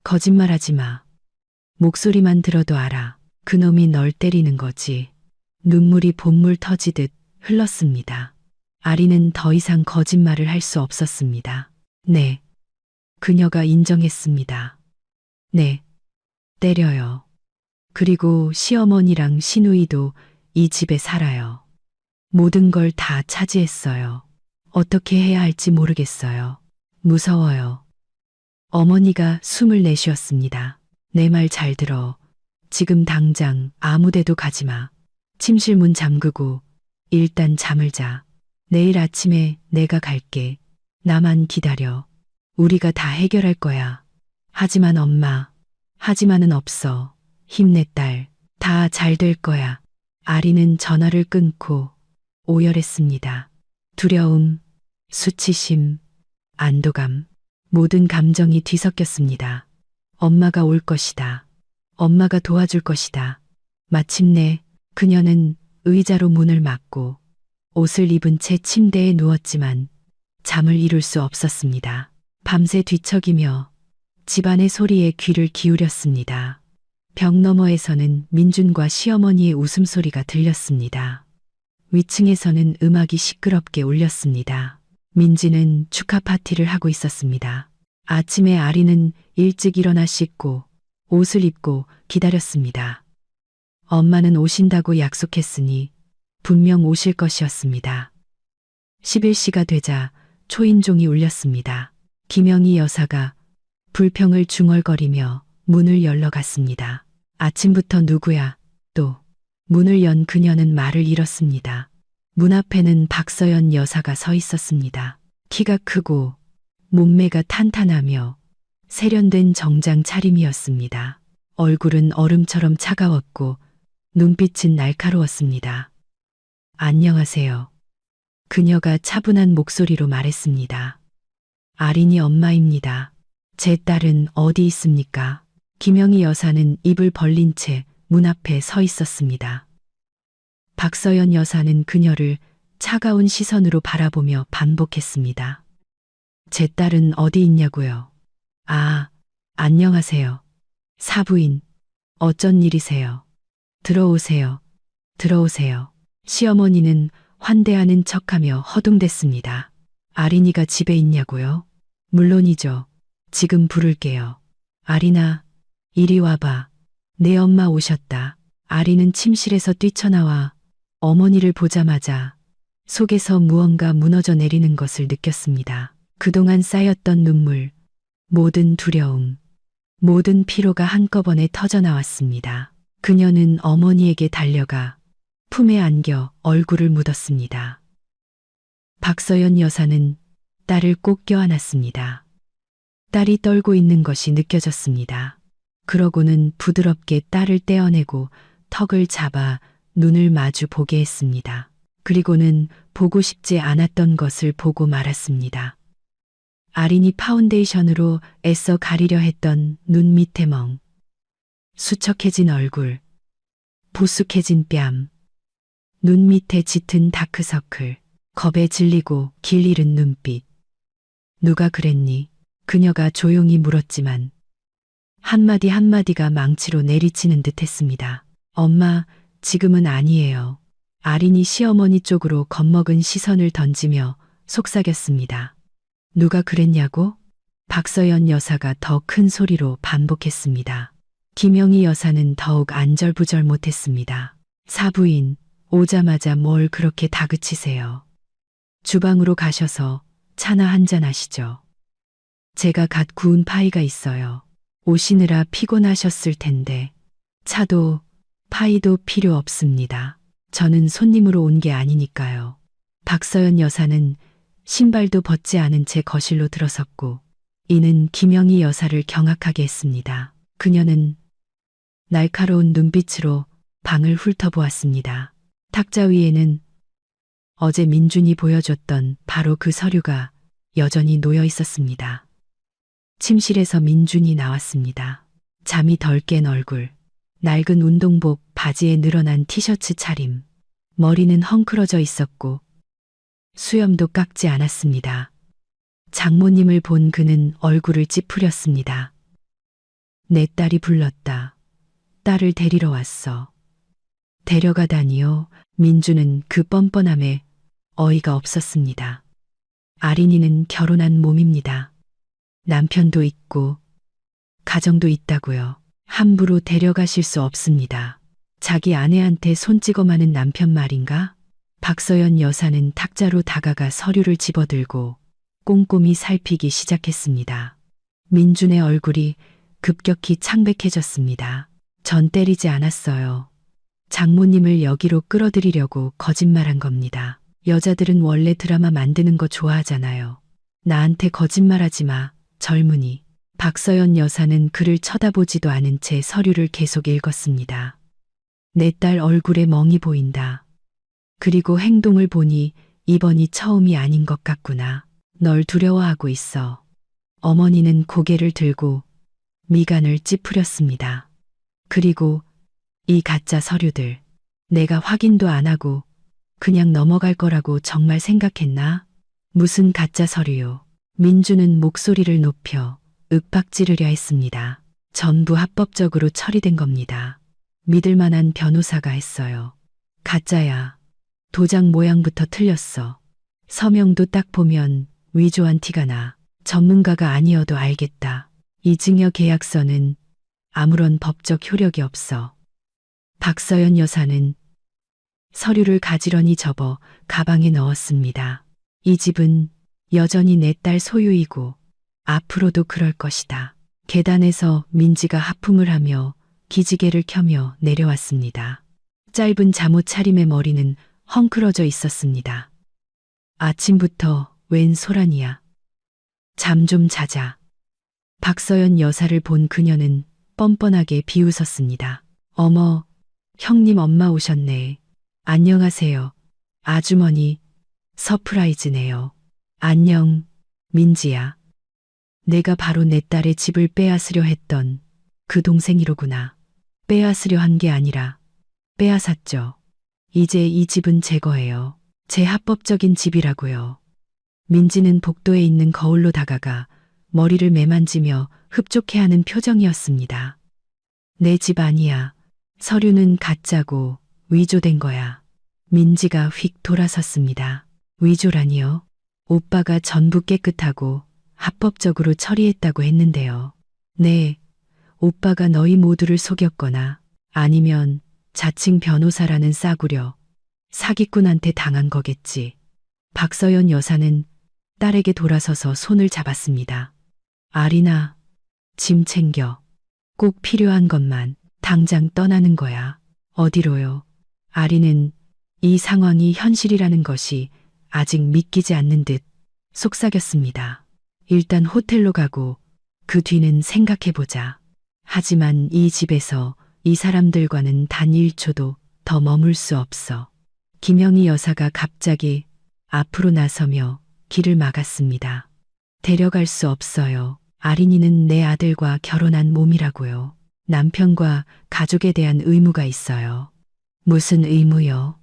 거짓말하지 마. 목소리만 들어도 알아. 그놈이 널 때리는 거지. 눈물이 본물 터지듯 흘렀습니다. 아리는 더 이상 거짓말을 할 수 없었습니다. 네. 그녀가 인정했습니다. 네. 때려요. 그리고 시어머니랑 시누이도 이 집에 살아요. 모든 걸 다 차지했어요. 어떻게 해야 할지 모르겠어요. 무서워요. 어머니가 숨을 내쉬었습니다. 내 말 잘 들어. 지금 당장 아무 데도 가지 마. 침실 문 잠그고 일단 잠을 자. 내일 아침에 내가 갈게. 나만 기다려. 우리가 다 해결할 거야. 하지만 엄마. 하지만은 없어. 힘내 딸. 다 잘 될 거야. 아리는 전화를 끊고 오열했습니다. 두려움, 수치심, 안도감, 모든 감정이 뒤섞였습니다. 엄마가 올 것이다. 엄마가 도와줄 것이다. 마침내 그녀는 의자로 문을 막고 옷을 입은 채 침대에 누웠지만 잠을 이룰 수 없었습니다. 밤새 뒤척이며 집안의 소리에 귀를 기울였습니다. 벽 너머에서는 민준과 시어머니의 웃음소리가 들렸습니다. 위층에서는 음악이 시끄럽게 울렸습니다. 민지는 축하 파티를 하고 있었습니다. 아침에 아리는 일찍 일어나 씻고 옷을 입고 기다렸습니다. 엄마는 오신다고 약속했으니 분명 오실 것이었습니다. 11시가 되자 초인종이 울렸습니다. 김영희 여사가 불평을 중얼거리며 문을 열러 갔습니다. 아침부터 누구야? 또 문을 연 그녀는 말을 잃었습니다. 문 앞에는 박서연 여사가 서 있었습니다. 키가 크고 몸매가 탄탄하며 세련된 정장 차림이었습니다. 얼굴은 얼음처럼 차가웠고 눈빛은 날카로웠습니다. 안녕하세요. 그녀가 차분한 목소리로 말했습니다. 아린이 엄마입니다. 제 딸은 어디 있습니까? 김영희 여사는 입을 벌린 채 문 앞에 서 있었습니다. 박서연 여사는 그녀를 차가운 시선으로 바라보며 반복했습니다. 제 딸은 어디 있냐고요? 아, 안녕하세요. 사부인, 어쩐 일이세요? 들어오세요. 들어오세요. 시어머니는 환대하는 척하며 허둥댔습니다. 아린이가 집에 있냐고요? 물론이죠. 지금 부를게요. 아린아, 이리 와봐. 내 엄마 오셨다. 아린은 침실에서 뛰쳐나와 어머니를 보자마자 속에서 무언가 무너져 내리는 것을 느꼈습니다. 그동안 쌓였던 눈물, 모든 두려움, 모든 피로가 한꺼번에 터져나왔습니다. 그녀는 어머니에게 달려가 품에 안겨 얼굴을 묻었습니다. 박서연 여사는 딸을 꼭 껴안았습니다. 딸이 떨고 있는 것이 느껴졌습니다. 그러고는 부드럽게 딸을 떼어내고 턱을 잡아 눈을 마주 보게 했습니다. 그리고는 보고 싶지 않았던 것을 보고 말았습니다. 아린이 파운데이션으로 애써 가리려 했던 눈 밑의 멍, 수척해진 얼굴, 보쑥해진 뺨, 눈 밑에 짙은 다크서클, 겁에 질리고 길 잃은 눈빛. 누가 그랬니? 그녀가 조용히 물었지만 한마디 한마디가 망치로 내리치는 듯 했습니다. 엄마, 지금은 아니에요. 아린이 시어머니 쪽으로 겁먹은 시선을 던지며 속삭였습니다. 누가 그랬냐고? 박서연 여사가 더 큰 소리로 반복했습니다. 김영희 여사는 더욱 안절부절 못했습니다. 사부인, 오자마자 뭘 그렇게 다그치세요. 주방으로 가셔서 차나 한잔 하시죠. 제가 갓 구운 파이가 있어요. 오시느라 피곤하셨을 텐데 차도 파이도 필요 없습니다. 저는 손님으로 온 게 아니니까요. 박서연 여사는 신발도 벗지 않은 채 거실로 들어섰고 이는 김영희 여사를 경악하게 했습니다. 그녀는 날카로운 눈빛으로 방을 훑어보았습니다. 탁자 위에는 어제 민준이 보여줬던 바로 그 서류가 여전히 놓여 있었습니다. 침실에서 민준이 나왔습니다. 잠이 덜 깬 얼굴, 낡은 운동복 바지에 늘어난 티셔츠 차림, 머리는 헝클어져 있었고 수염도 깎지 않았습니다. 장모님을 본 그는 얼굴을 찌푸렸습니다. 내 딸이 불렀다. 딸을 데리러 왔어. 데려가다니요. 민주는 그 뻔뻔함에 어이가 없었습니다. 아린이는 결혼한 몸입니다. 남편도 있고 가정도 있다고요. 함부로 데려가실 수 없습니다. 자기 아내한테 손 찍어 마는 남편 말인가? 박서연 여사는 탁자로 다가가 서류를 집어들고 꼼꼼히 살피기 시작했습니다. 민준의 얼굴이 급격히 창백해졌습니다. 전 때리지 않았어요. 장모님을 여기로 끌어들이려고 거짓말한 겁니다. 여자들은 원래 드라마 만드는 거 좋아하잖아요. 나한테 거짓말하지 마, 젊은이. 박서연 여사는 그를 쳐다보지도 않은 채 서류를 계속 읽었습니다. 내 딸 얼굴에 멍이 보인다. 그리고 행동을 보니 이번이 처음이 아닌 것 같구나. 널 두려워하고 있어. 어머니는 고개를 들고 미간을 찌푸렸습니다. 그리고 이 가짜 서류들, 내가 확인도 안 하고 그냥 넘어갈 거라고 정말 생각했나? 무슨 가짜 서류요? 민주는 목소리를 높여 윽박지르려 했습니다. 전부 합법적으로 처리된 겁니다. 믿을 만한 변호사가 했어요. 가짜야. 도장 모양부터 틀렸어. 서명도 딱 보면 위조한 티가 나. 전문가가 아니어도 알겠다. 이증여 계약서는 아무런 법적 효력이 없어. 박서연 여사는 서류를 가지런히 접어 가방에 넣었습니다. 이 집은 여전히 내 딸 소유이고 앞으로도 그럴 것이다. 계단에서 민지가 하품을 하며 기지개를 켜며 내려왔습니다. 짧은 잠옷 차림의 머리는 헝클어져 있었습니다. 아침부터 웬 소란이야. 잠 좀 자자. 박서연 여사를 본 그녀는 뻔뻔하게 비웃었습니다. 어머, 형님 엄마 오셨네. 안녕하세요. 아주머니, 서프라이즈네요. 안녕, 민지야. 내가 바로 내 딸의 집을 빼앗으려 했던 그 동생이로구나. 빼앗으려 한 게 아니라 빼앗았죠. 이제 이 집은 제 거예요. 제 합법적인 집이라고요. 민지는 복도에 있는 거울로 다가가 머리를 매만지며 흡족해하는 표정이었습니다. 내 집 아니야. 서류는 가짜고 위조된 거야. 민지가 휙 돌아섰습니다. 위조라니요? 오빠가 전부 깨끗하고 합법적으로 처리했다고 했는데요. 네, 오빠가 너희 모두를 속였거나 아니면 자칭 변호사라는 싸구려 사기꾼한테 당한 거겠지. 박서연 여사는 딸에게 돌아서서 손을 잡았습니다. 아리나, 짐 챙겨. 꼭 필요한 것만 당장 떠나는 거야. 어디로요? 아리는 이 상황이 현실이라는 것이 아직 믿기지 않는 듯 속삭였습니다. 일단 호텔로 가고 그 뒤는 생각해보자. 하지만 이 집에서 이 사람들과는 단 1초도 더 머물 수 없어. 김영희 여사가 갑자기 앞으로 나서며 길을 막았습니다. 데려갈 수 없어요. 아린이는 내 아들과 결혼한 몸이라고요. 남편과 가족에 대한 의무가 있어요. 무슨 의무요?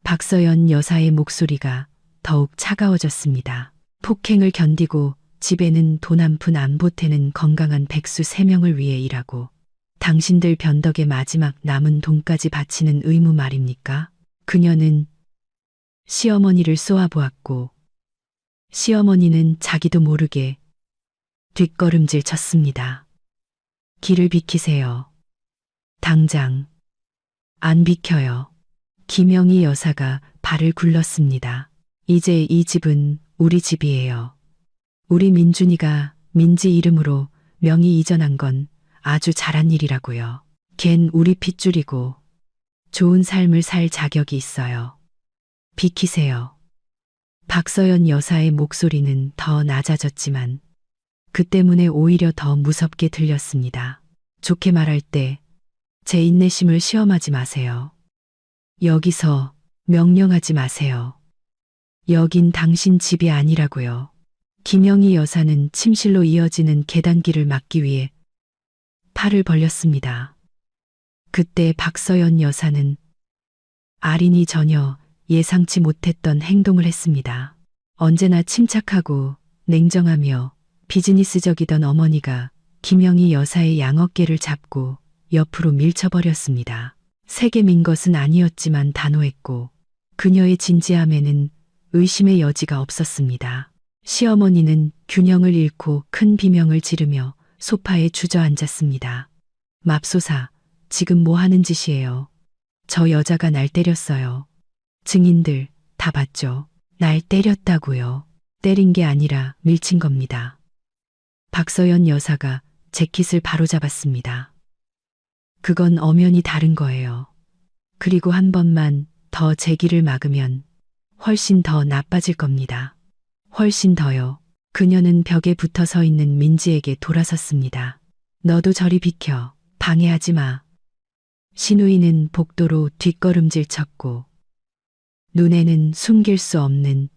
박서연 여사의 목소리가 더욱 차가워졌습니다. 폭행을 견디고 집에는 돈 한 푼 안 보태는 건강한 백수 3명을 위해 일하고 당신들 변덕에 마지막 남은 돈까지 바치는 의무 말입니까? 그녀는 시어머니를 쏘아보았고 시어머니는 자기도 모르게 뒷걸음질 쳤습니다. 길을 비키세요. 당장. 안 비켜요. 김영희 여사가 발을 굴렀습니다. 이제 이 집은 우리 집이에요. 우리 민준이가 민지 이름으로 명의 이전한 건 아주 잘한 일이라고요. 걘 우리 핏줄이고 좋은 삶을 살 자격이 있어요. 비키세요. 박서연 여사의 목소리는 더 낮아졌지만 그 때문에 오히려 더 무섭게 들렸습니다. 좋게 말할 때 제 인내심을 시험하지 마세요. 여기서 명령하지 마세요. 여긴 당신 집이 아니라고요. 김영희 여사는 침실로 이어지는 계단길을 막기 위해 팔을 벌렸습니다. 그때 박서연 여사는 아린이 전혀 예상치 못했던 행동을 했습니다. 언제나 침착하고 냉정하며 비즈니스적이던 어머니가 김영희 여사의 양어깨를 잡고 옆으로 밀쳐버렸습니다. 세게 민 것은 아니었지만 단호했고 그녀의 진지함에는 의심의 여지가 없었습니다. 시어머니는 균형을 잃고 큰 비명을 지르며 소파에 주저앉았습니다. 맙소사, 지금 뭐 하는 짓이에요? 저 여자가 날 때렸어요. 증인들 다 봤죠? 날 때렸다고요. 때린 게 아니라 밀친 겁니다. 박서연 여사가 재킷을 바로잡았습니다. 그건 엄연히 다른 거예요. 그리고 한 번만 더 제 길을 막으면 훨씬 더 나빠질 겁니다. 훨씬 더요. 그녀는 벽에 붙어 서 있는 민지에게 돌아섰습니다. 너도 저리 비켜. 방해하지 마. 신우이는 복도로 뒷걸음질 쳤고 눈에는 숨길 수 없는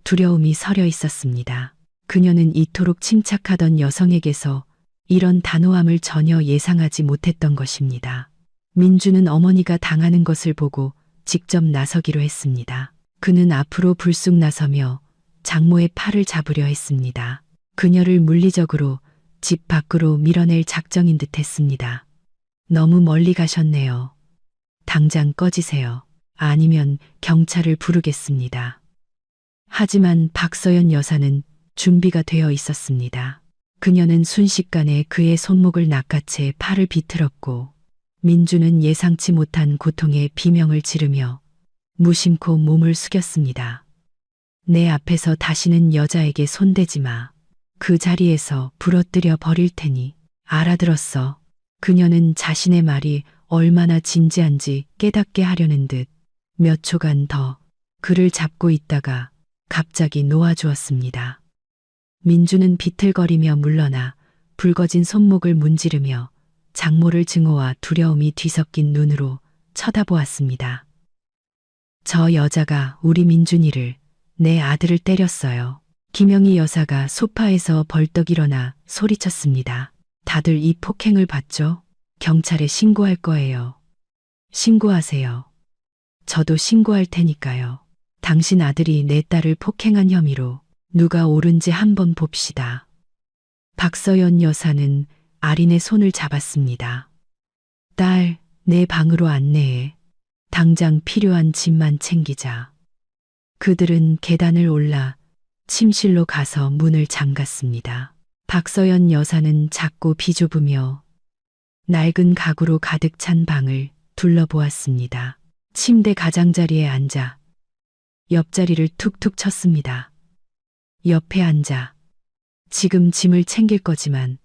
두려움이 서려 있었습니다. 그녀는 이토록 침착하던 여성에게서 이런 단호함을 전혀 예상하지 못했던 것입니다. 민주는 어머니가 당하는 것을 보고 직접 나서기로 했습니다. 그는 앞으로 불쑥 나서며 장모의 팔을 잡으려 했습니다. 그녀를 물리적으로 집 밖으로 밀어낼 작정인 듯 했습니다. 너무 멀리 가셨네요. 당장 꺼지세요. 아니면 경찰을 부르겠습니다. 하지만 박서연 여사는 준비가 되어 있었습니다. 그녀는 순식간에 그의 손목을 낚아채 팔을 비틀었고 민주는 예상치 못한 고통에 비명을 지르며 무심코 몸을 숙였습니다. 내 앞에서 다시는 여자에게 손대지 마. 그 자리에서 부러뜨려 버릴 테니. 알아들었어. 그녀는 자신의 말이 얼마나 진지한지 깨닫게 하려는 듯 몇 초간 더 그를 잡고 있다가 갑자기 놓아주었습니다. 민주는 비틀거리며 물러나 붉어진 손목을 문지르며 장모를 증오와 두려움이 뒤섞인 눈으로 쳐다보았습니다. 저 여자가 우리 민준이를, 내 아들을 때렸어요. 김영희 여사가 소파에서 벌떡 일어나 소리쳤습니다. 다들 이 폭행을 봤죠? 경찰에 신고할 거예요. 신고하세요. 저도 신고할 테니까요. 당신 아들이 내 딸을 폭행한 혐의로 누가 옳은지 한번 봅시다. 박서연 여사는 아린의 손을 잡았습니다. 딸, 내 방으로 안내해. 당장 필요한 짐만 챙기자. 그들은 계단을 올라 침실로 가서 문을 잠갔습니다. 박서연 여사는 작고 비좁으며 낡은 가구로 가득 찬 방을 둘러보았습니다. 침대 가장자리에 앉아 옆자리를 툭툭 쳤습니다. 옆에 앉아. 지금 짐을 챙길 거지만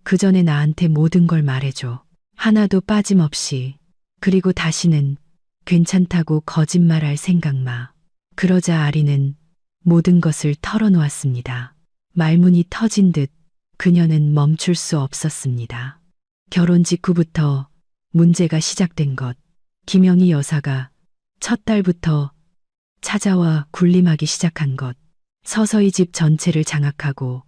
그 전에 나한테 모든 걸 말해줘. 하나도 빠짐없이. 그리고 다시는 괜찮다고 거짓말할 생각 마. 그러자 아리는 모든 것을 털어놓았습니다. 말문이 터진 듯 그녀는 멈출 수 없었습니다. 결혼 직후부터 문제가 시작된 것. 김영희 여사가 첫 달부터 찾아와 군림하기 시작한 것. 서서히 집 전체를 장악하고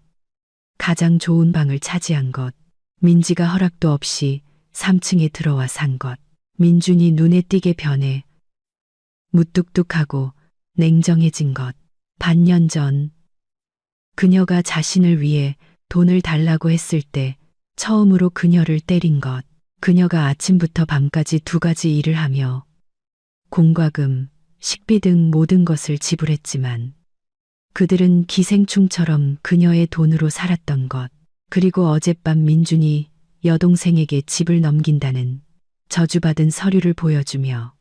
가장 좋은 방을 차지한 것. 민지가 허락도 없이 3층에 들어와 산 것. 민준이 눈에 띄게 변해 무뚝뚝하고 냉정해진 것. 반년 전 그녀가 자신을 위해 돈을 달라고 했을 때 처음으로 그녀를 때린 것. 그녀가 아침부터 밤까지 두 가지 일을 하며 공과금, 식비 등 모든 것을 지불했지만 그들은 기생충처럼 그녀의 돈으로 살았던 것. 그리고 어젯밤 민준이 여동생에게 집을 넘긴다는 저주받은 서류를 보여주며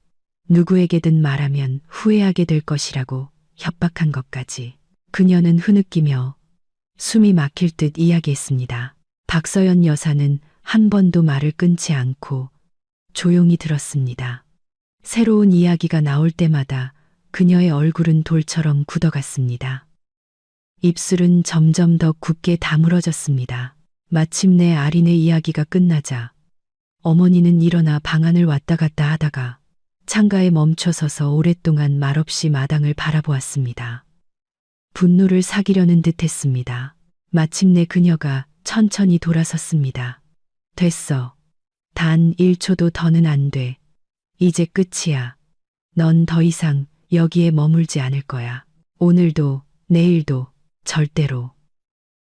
누구에게든 말하면 후회하게 될 것이라고 협박한 것까지. 그녀는 흐느끼며 숨이 막힐 듯 이야기했습니다. 박서연 여사는 한 번도 말을 끊지 않고 조용히 들었습니다. 새로운 이야기가 나올 때마다 그녀의 얼굴은 돌처럼 굳어갔습니다. 입술은 점점 더 굳게 다물어졌습니다. 마침내 아린의 이야기가 끝나자 어머니는 일어나 방안을 왔다 갔다 하다가 창가에 멈춰서서 오랫동안 말없이 마당을 바라보았습니다. 분노를 사기려는 듯 했습니다. 마침내 그녀가 천천히 돌아섰습니다. 됐어. 단 1초도 더는 안 돼. 이제 끝이야. 넌 더 이상 여기에 머물지 않을 거야. 오늘도, 내일도, 절대로.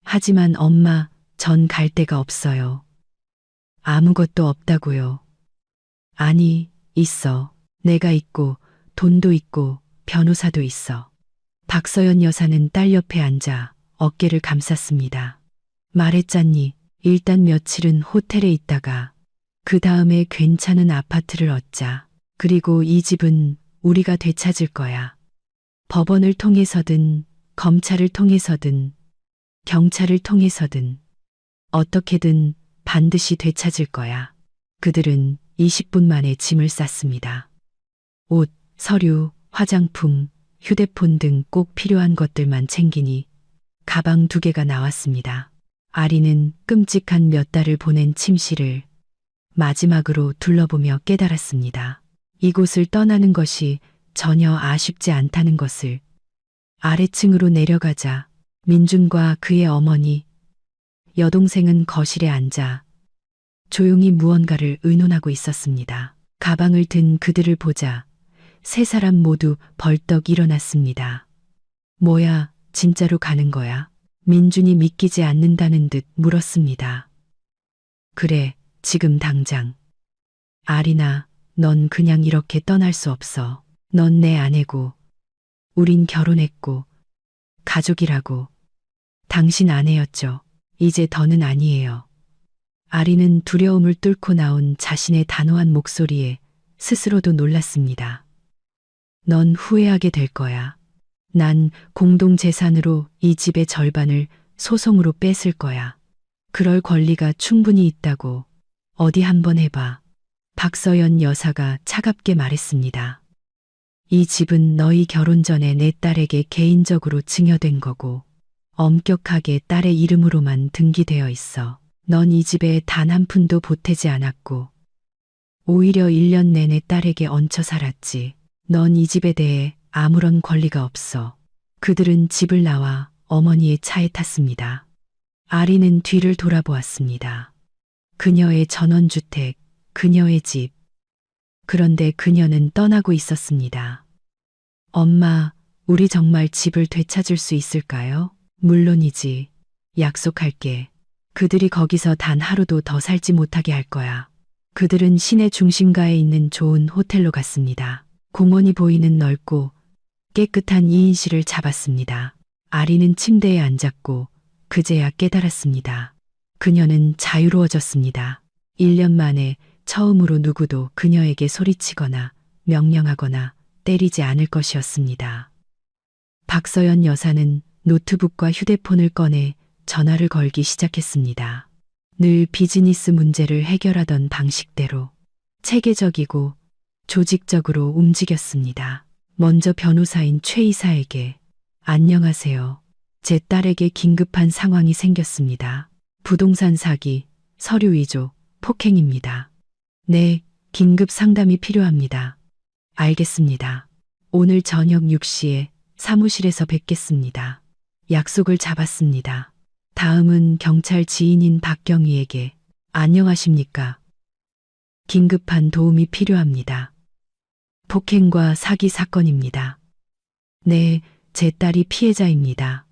하지만 엄마, 전 갈 데가 없어요. 아무것도 없다고요. 아니, 있어. 내가 있고, 돈도 있고, 변호사도 있어. 박서연 여사는 딸 옆에 앉아 어깨를 감쌌습니다. 말했잖니, 일단 며칠은 호텔에 있다가 그 다음에 괜찮은 아파트를 얻자. 그리고 이 집은 우리가 되찾을 거야. 법원을 통해서든 검찰을 통해서든 경찰을 통해서든 어떻게든 반드시 되찾을 거야. 그들은 20분 만에 짐을 쌌습니다. 옷, 서류, 화장품, 휴대폰 등 꼭 필요한 것들만 챙기니 가방 2개가 나왔습니다. 아리는 끔찍한 몇 달을 보낸 침실을 마지막으로 둘러보며 깨달았습니다. 이곳을 떠나는 것이 전혀 아쉽지 않다는 것을. 아래층으로 내려가자 민준과 그의 어머니, 여동생은 거실에 앉아 조용히 무언가를 의논하고 있었습니다. 가방을 든 그들을 보자 세 사람 모두 벌떡 일어났습니다. 뭐야, 진짜로 가는 거야? 민준이 믿기지 않는다는 듯 물었습니다. 그래, 지금 당장. 아리나, 넌 그냥 이렇게 떠날 수 없어. 넌 내 아내고, 우린 결혼했고, 가족이라고. 당신 아내였죠. 이제 더는 아니에요. 아리는 두려움을 뚫고 나온 자신의 단호한 목소리에 스스로도 놀랐습니다. 넌 후회하게 될 거야. 난 공동재산으로 이 집의 절반을 소송으로 뺏을 거야. 그럴 권리가 충분히 있다고. 어디 한번 해봐. 박서연 여사가 차갑게 말했습니다. 이 집은 너희 결혼 전에 내 딸에게 개인적으로 증여된 거고 엄격하게 딸의 이름으로만 등기되어 있어. 넌 이 집에 단 한 푼도 보태지 않았고 오히려 1년 내내 딸에게 얹혀 살았지. 넌 이 집에 대해 아무런 권리가 없어. 그들은 집을 나와 어머니의 차에 탔습니다. 아리는 뒤를 돌아보았습니다. 그녀의 전원주택, 그녀의 집. 그런데 그녀는 떠나고 있었습니다. 엄마, 우리 정말 집을 되찾을 수 있을까요? 물론이지. 약속할게. 그들이 거기서 단 하루도 더 살지 못하게 할 거야. 그들은 시내 중심가에 있는 좋은 호텔로 갔습니다. 공원이 보이는 넓고 깨끗한 2인실을 잡았습니다. 아리는 침대에 앉았고 그제야 깨달았습니다. 그녀는 자유로워졌습니다. 1년 만에 처음으로 누구도 그녀에게 소리치거나 명령하거나 때리지 않을 것이었습니다. 박서연 여사는 노트북과 휴대폰을 꺼내 전화를 걸기 시작했습니다. 늘 비즈니스 문제를 해결하던 방식대로 체계적이고 조직적으로 움직였습니다. 먼저 변호사인 최 이사에게 안녕하세요. 제 딸에게 긴급한 상황이 생겼습니다. 부동산 사기, 서류 위조, 폭행입니다. 네, 긴급 상담이 필요합니다. 알겠습니다. 오늘 저녁 6시에 사무실에서 뵙겠습니다. 약속을 잡았습니다. 다음은 경찰 지인인 박경희에게 안녕하십니까? 긴급한 도움이 필요합니다. 폭행과 사기 사건입니다. 네, 제 딸이 피해자입니다.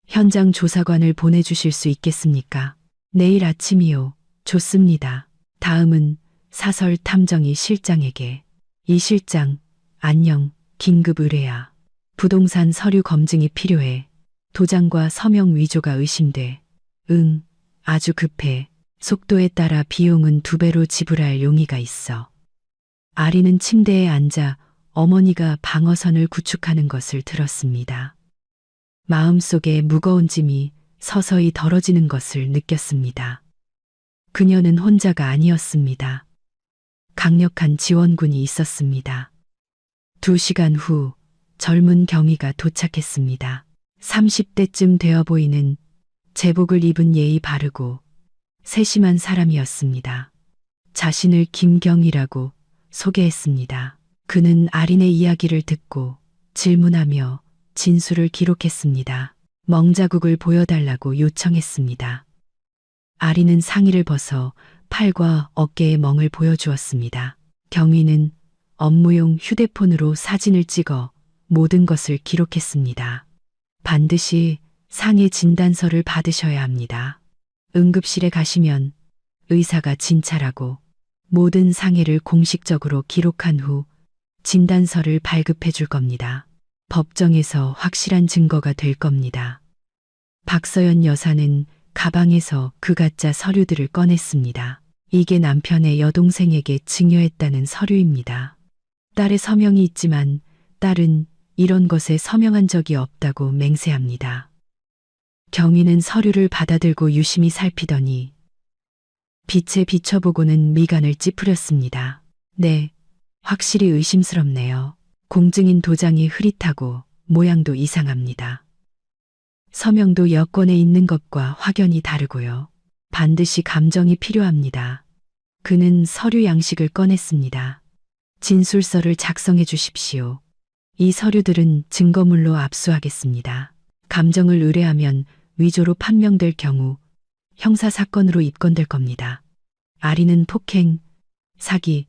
현장 조사관을 보내주실 수 있겠습니까? 내일 아침이요. 좋습니다. 다음은 사설 탐정이 실장에게. 이 실장, 안녕, 긴급 의뢰야. 부동산 서류 검증이 필요해. 도장과 서명 위조가 의심돼. 응, 아주 급해. 속도에 따라 비용은 2배로 지불할 용의가 있어. 아리는 침대에 앉아 어머니가 방어선을 구축하는 것을 들었습니다. 마음속에 무거운 짐이 서서히 덜어지는 것을 느꼈습니다. 그녀는 혼자가 아니었습니다. 강력한 지원군이 있었습니다. 2시간 후 젊은 경위가 도착했습니다. 30대쯤 되어 보이는 제복을 입은 예의 바르고 세심한 사람이었습니다. 자신을 김경이라고 소개했습니다. 그는 아린의 이야기를 듣고 질문하며 진술을 기록했습니다. 멍자국을 보여달라고 요청했습니다. 아린은 상의를 벗어 팔과 어깨의 멍을 보여주었습니다. 경위는 업무용 휴대폰으로 사진을 찍어 모든 것을 기록했습니다. 반드시 상해 진단서를 받으셔야 합니다. 응급실에 가시면 의사가 진찰하고 모든 상해를 공식적으로 기록한 후 진단서를 발급해 줄 겁니다. 법정에서 확실한 증거가 될 겁니다. 박서연 여사는 가방에서 그 가짜 서류들을 꺼냈습니다. 이게 남편의 여동생에게 증여했다는 서류입니다. 딸의 서명이 있지만 딸은 이런 것에 서명한 적이 없다고 맹세합니다. 경위는 서류를 받아들고 유심히 살피더니 빛에 비춰보고는 미간을 찌푸렸습니다. 네, 확실히 의심스럽네요. 공증인 도장이 흐릿하고 모양도 이상합니다. 서명도 여권에 있는 것과 확연히 다르고요. 반드시 감정이 필요합니다. 그는 서류 양식을 꺼냈습니다. 진술서를 작성해 주십시오. 이 서류들은 증거물로 압수하겠습니다. 감정을 의뢰하면 위조로 판명될 경우 형사사건으로 입건될 겁니다. 아리는 폭행, 사기,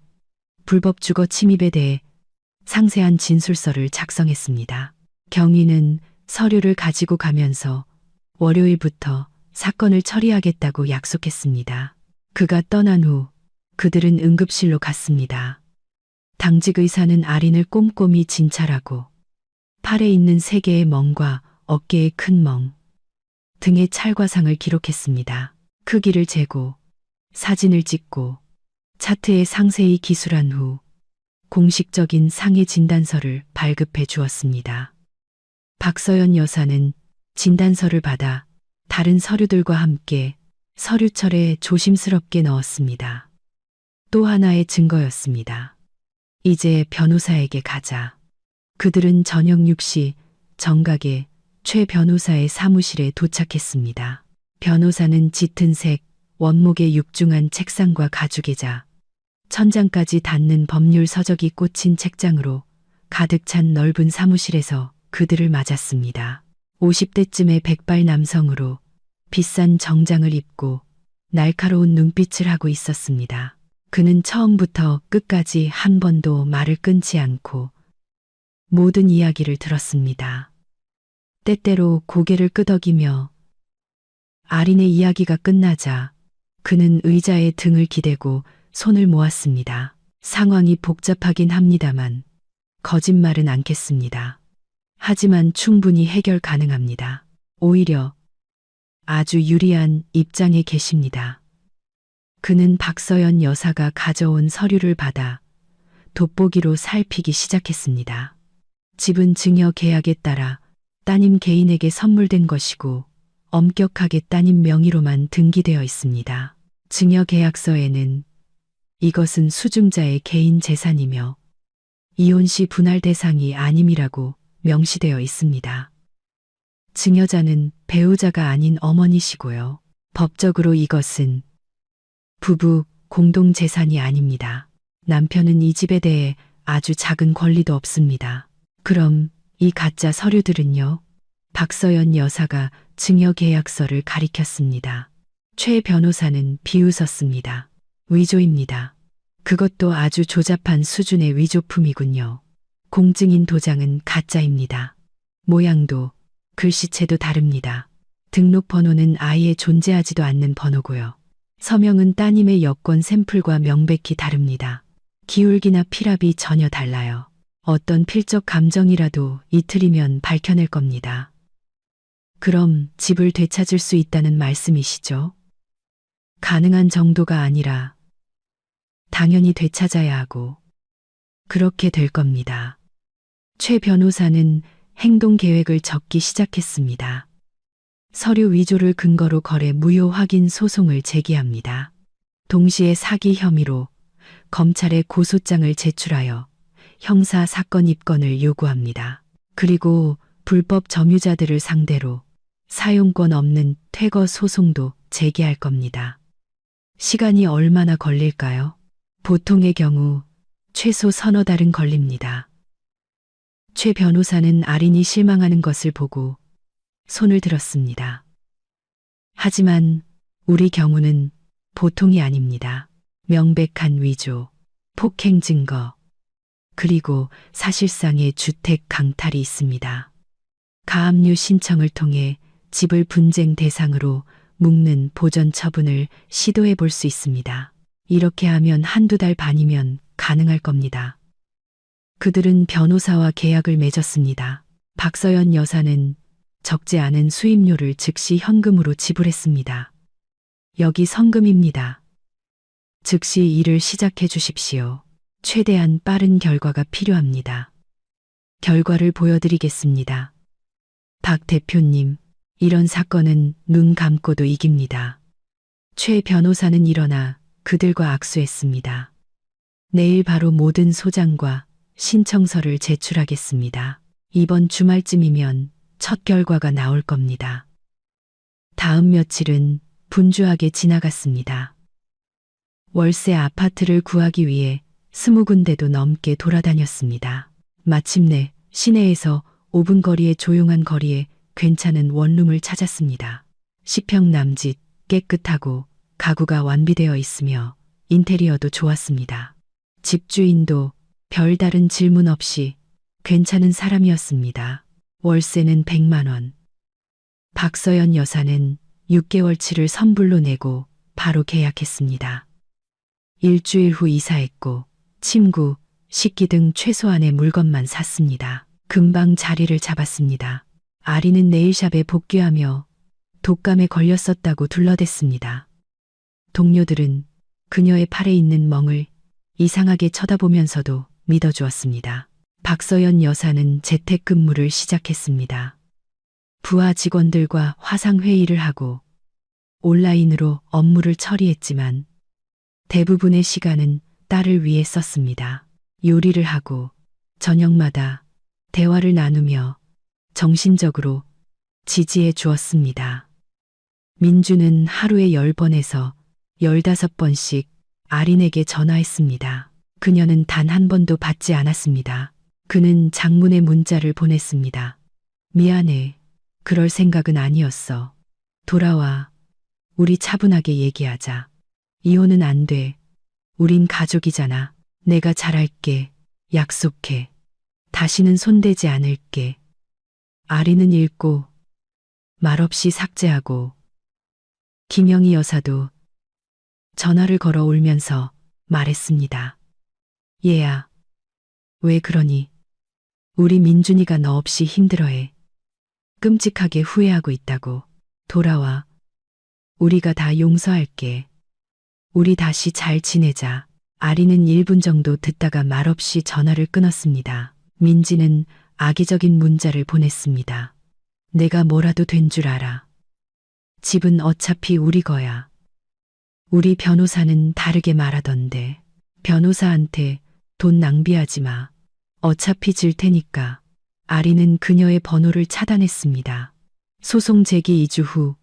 불법 주거 침입에 대해 상세한 진술서를 작성했습니다. 경위는 서류를 가지고 가면서 월요일부터 사건을 처리하겠다고 약속했습니다. 그가 떠난 후 그들은 응급실로 갔습니다. 당직 의사는 아린을 꼼꼼히 진찰하고 팔에 있는 3개의 멍과 어깨의 큰 멍, 등의 찰과상을 기록했습니다. 크기를 재고 사진을 찍고 차트에 상세히 기술한 후 공식적인 상해 진단서를 발급해 주었습니다. 박서연 여사는 진단서를 받아 다른 서류들과 함께 서류철에 조심스럽게 넣었습니다. 또 하나의 증거였습니다. 이제 변호사에게 가자. 그들은 저녁 6시 정각에 최 변호사의 사무실에 도착했습니다. 변호사는 짙은 색 원목의 육중한 책상과 가죽의자, 천장까지 닿는 법률 서적이 꽂힌 책장으로 가득 찬 넓은 사무실에서 그들을 맞았습니다. 50대쯤의 백발 남성으로 비싼 정장을 입고 날카로운 눈빛을 하고 있었습니다. 그는 처음부터 끝까지 한 번도 말을 끊지 않고 모든 이야기를 들었습니다. 때때로 고개를 끄덕이며 아린의 이야기가 끝나자 그는 의자에 등을 기대고 손을 모았습니다. 상황이 복잡하긴 합니다만 거짓말은 않겠습니다. 하지만 충분히 해결 가능합니다. 오히려 아주 유리한 입장에 계십니다. 그는 박서연 여사가 가져온 서류를 받아 돋보기로 살피기 시작했습니다. 집은 증여 계약에 따라 따님 개인에게 선물된 것이고 엄격하게 따님 명의로만 등기되어 있습니다. 증여 계약서에는 이것은 수증자의 개인 재산이며 이혼 시 분할 대상이 아님이라고 명시되어 있습니다. 증여자는 배우자가 아닌 어머니시고요. 법적으로 이것은 부부 공동 재산이 아닙니다. 남편은 이 집에 대해 아주 작은 권리도 없습니다. 그럼 이 가짜 서류들은요? 박서연 여사가 증여 계약서를 가리켰습니다. 최 변호사는 비웃었습니다. 위조입니다. 그것도 아주 조잡한 수준의 위조품이군요. 공증인 도장은 가짜입니다. 모양도 글씨체도 다릅니다. 등록번호는 아예 존재하지도 않는 번호고요. 서명은 따님의 여권 샘플과 명백히 다릅니다. 기울기나 필압이 전혀 달라요. 어떤 필적 감정이라도 이틀이면 밝혀낼 겁니다. 그럼 집을 되찾을 수 있다는 말씀이시죠? 가능한 정도가 아니라 당연히 되찾아야 하고 그렇게 될 겁니다. 최 변호사는 행동 계획을 적기 시작했습니다. 서류 위조를 근거로 거래 무효 확인 소송을 제기합니다. 동시에 사기 혐의로 검찰에 고소장을 제출하여 형사 사건 입건을 요구합니다. 그리고 불법 점유자들을 상대로 사용권 없는 퇴거 소송도 제기할 겁니다. 시간이 얼마나 걸릴까요? 보통의 경우 최소 서너 달은 걸립니다. 최 변호사는 아린이 실망하는 것을 보고 손을 들었습니다. 하지만 우리 경우는 보통이 아닙니다. 명백한 위조, 폭행 증거, 그리고 사실상의 주택 강탈이 있습니다. 가압류 신청을 통해 집을 분쟁 대상으로 묶는 보전 처분을 시도해 볼 수 있습니다. 이렇게 하면 한두 달 반이면 가능할 겁니다. 그들은 변호사와 계약을 맺었습니다. 박서연 여사는 적지 않은 수임료를 즉시 현금으로 지불했습니다. 여기 성금입니다. 즉시 일을 시작해 주십시오. 최대한 빠른 결과가 필요합니다. 결과를 보여드리겠습니다. 박 대표님, 이런 사건은 눈 감고도 이깁니다. 최 변호사는 일어나 그들과 악수했습니다. 내일 바로 모든 소장과 신청서를 제출하겠습니다. 이번 주말쯤이면 첫 결과가 나올 겁니다. 다음 며칠은 분주하게 지나갔습니다. 월세 아파트를 구하기 위해 20군데도 넘게 돌아다녔습니다. 마침내 시내에서 5분 거리의 조용한 거리에 괜찮은 원룸을 찾았습니다. 10평 남짓, 깨끗하고 가구가 완비되어 있으며 인테리어도 좋았습니다. 집주인도 별다른 질문 없이 괜찮은 사람이었습니다. 월세는 100만 원. 박서연 여사는 6개월치를 선불로 내고 바로 계약했습니다. 일주일 후 이사했고 침구, 식기 등 최소한의 물건만 샀습니다. 금방 자리를 잡았습니다. 아리는 네일샵에 복귀하며 독감에 걸렸었다고 둘러댔습니다. 동료들은 그녀의 팔에 있는 멍을 이상하게 쳐다보면서도 믿어주었습니다. 박서연 여사는 재택근무를 시작했습니다. 부하 직원들과 화상회의를 하고 온라인으로 업무를 처리했지만 대부분의 시간은 딸을 위해 썼습니다. 요리를 하고 저녁마다 대화를 나누며 정신적으로 지지해 주었습니다. 민주는 하루에 10번에서 15번씩 아린에게 전화했습니다. 그녀는 단 한 번도 받지 않았습니다. 그는 장문의 문자를 보냈습니다. 미안해. 그럴 생각은 아니었어. 돌아와. 우리 차분하게 얘기하자. 이혼은 안 돼. 우린 가족이잖아. 내가 잘할게. 약속해. 다시는 손대지 않을게. 아리는 읽고 말없이 삭제하고 김영희 여사도 전화를 걸어 울면서 말했습니다. 얘야, 왜 그러니? 우리 민준이가 너 없이 힘들어해. 끔찍하게 후회하고 있다고. 돌아와. 우리가 다 용서할게. 우리 다시 잘 지내자. 아리는 1분 정도 듣다가 말없이 전화를 끊었습니다. 민지는 악의적인 문자를 보냈습니다. 내가 뭐라도 된 줄 알아. 집은 어차피 우리 거야. 우리 변호사는 다르게 말하던데. 변호사한테 돈 낭비하지 마. 어차피 질 테니까. 아리는 그녀의 번호를 차단했습니다. 소송 제기 2주 후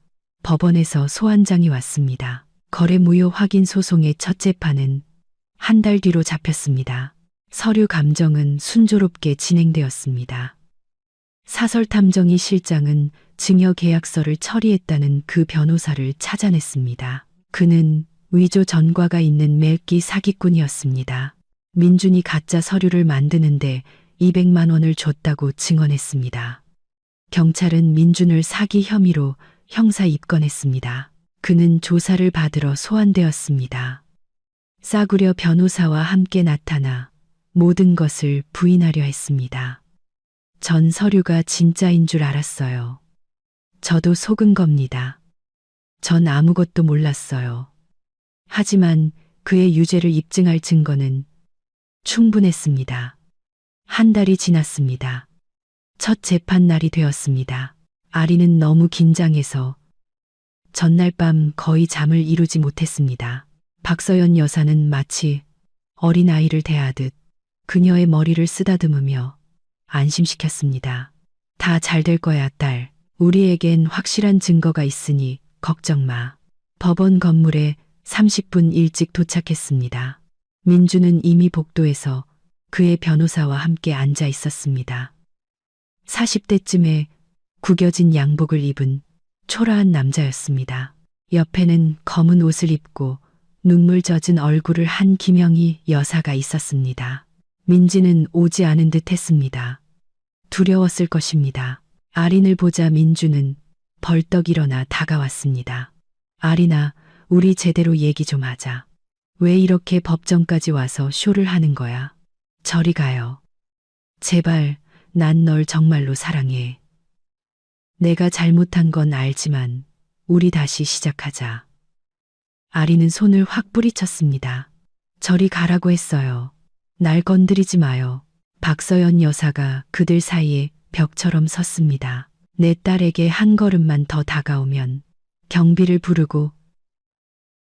법원에서 소환장이 왔습니다. 거래 무효 확인 소송의 첫 재판은 한 달 뒤로 잡혔습니다. 서류 감정은 순조롭게 진행되었습니다. 사설탐정이 실장은 증여계약서를 처리했다는 그 변호사를 찾아냈습니다. 그는 위조 전과가 있는 멜기 사기꾼이었습니다. 민준이 가짜 서류를 만드는데 200만 원을 줬다고 증언했습니다. 경찰은 민준을 사기 혐의로 형사 입건했습니다. 그는 조사를 받으러 소환되었습니다. 싸구려 변호사와 함께 나타나 모든 것을 부인하려 했습니다. 전 서류가 진짜인 줄 알았어요. 저도 속은 겁니다. 전 아무것도 몰랐어요. 하지만 그의 유죄를 입증할 증거는 충분했습니다. 한 달이 지났습니다. 첫 재판 날이 되었습니다. 아리는 너무 긴장해서 전날 밤 거의 잠을 이루지 못했습니다. 박서연 여사는 마치 어린아이를 대하듯 그녀의 머리를 쓰다듬으며 안심시켰습니다. 다 잘 될 거야, 딸. 우리에겐 확실한 증거가 있으니 걱정 마. 법원 건물에 30분 일찍 도착했습니다. 민주는 이미 복도에서 그의 변호사와 함께 앉아 있었습니다. 40대쯤에 구겨진 양복을 입은 초라한 남자였습니다. 옆에는 검은 옷을 입고 눈물 젖은 얼굴을 한 김영희 여사가 있었습니다. 민지는 오지 않은 듯 했습니다. 두려웠을 것입니다. 아린을 보자 민주는 벌떡 일어나 다가왔습니다. 아린아, 우리 제대로 얘기 좀 하자. 왜 이렇게 법정까지 와서 쇼를 하는 거야? 저리 가요. 제발, 난 널 정말로 사랑해. 내가 잘못한 건 알지만 우리 다시 시작하자. 아리는 손을 확 뿌리쳤습니다. 저리 가라고 했어요. 날 건드리지 마요. 박서연 여사가 그들 사이에 벽처럼 섰습니다. 내 딸에게 한 걸음만 더 다가오면 경비를 부르고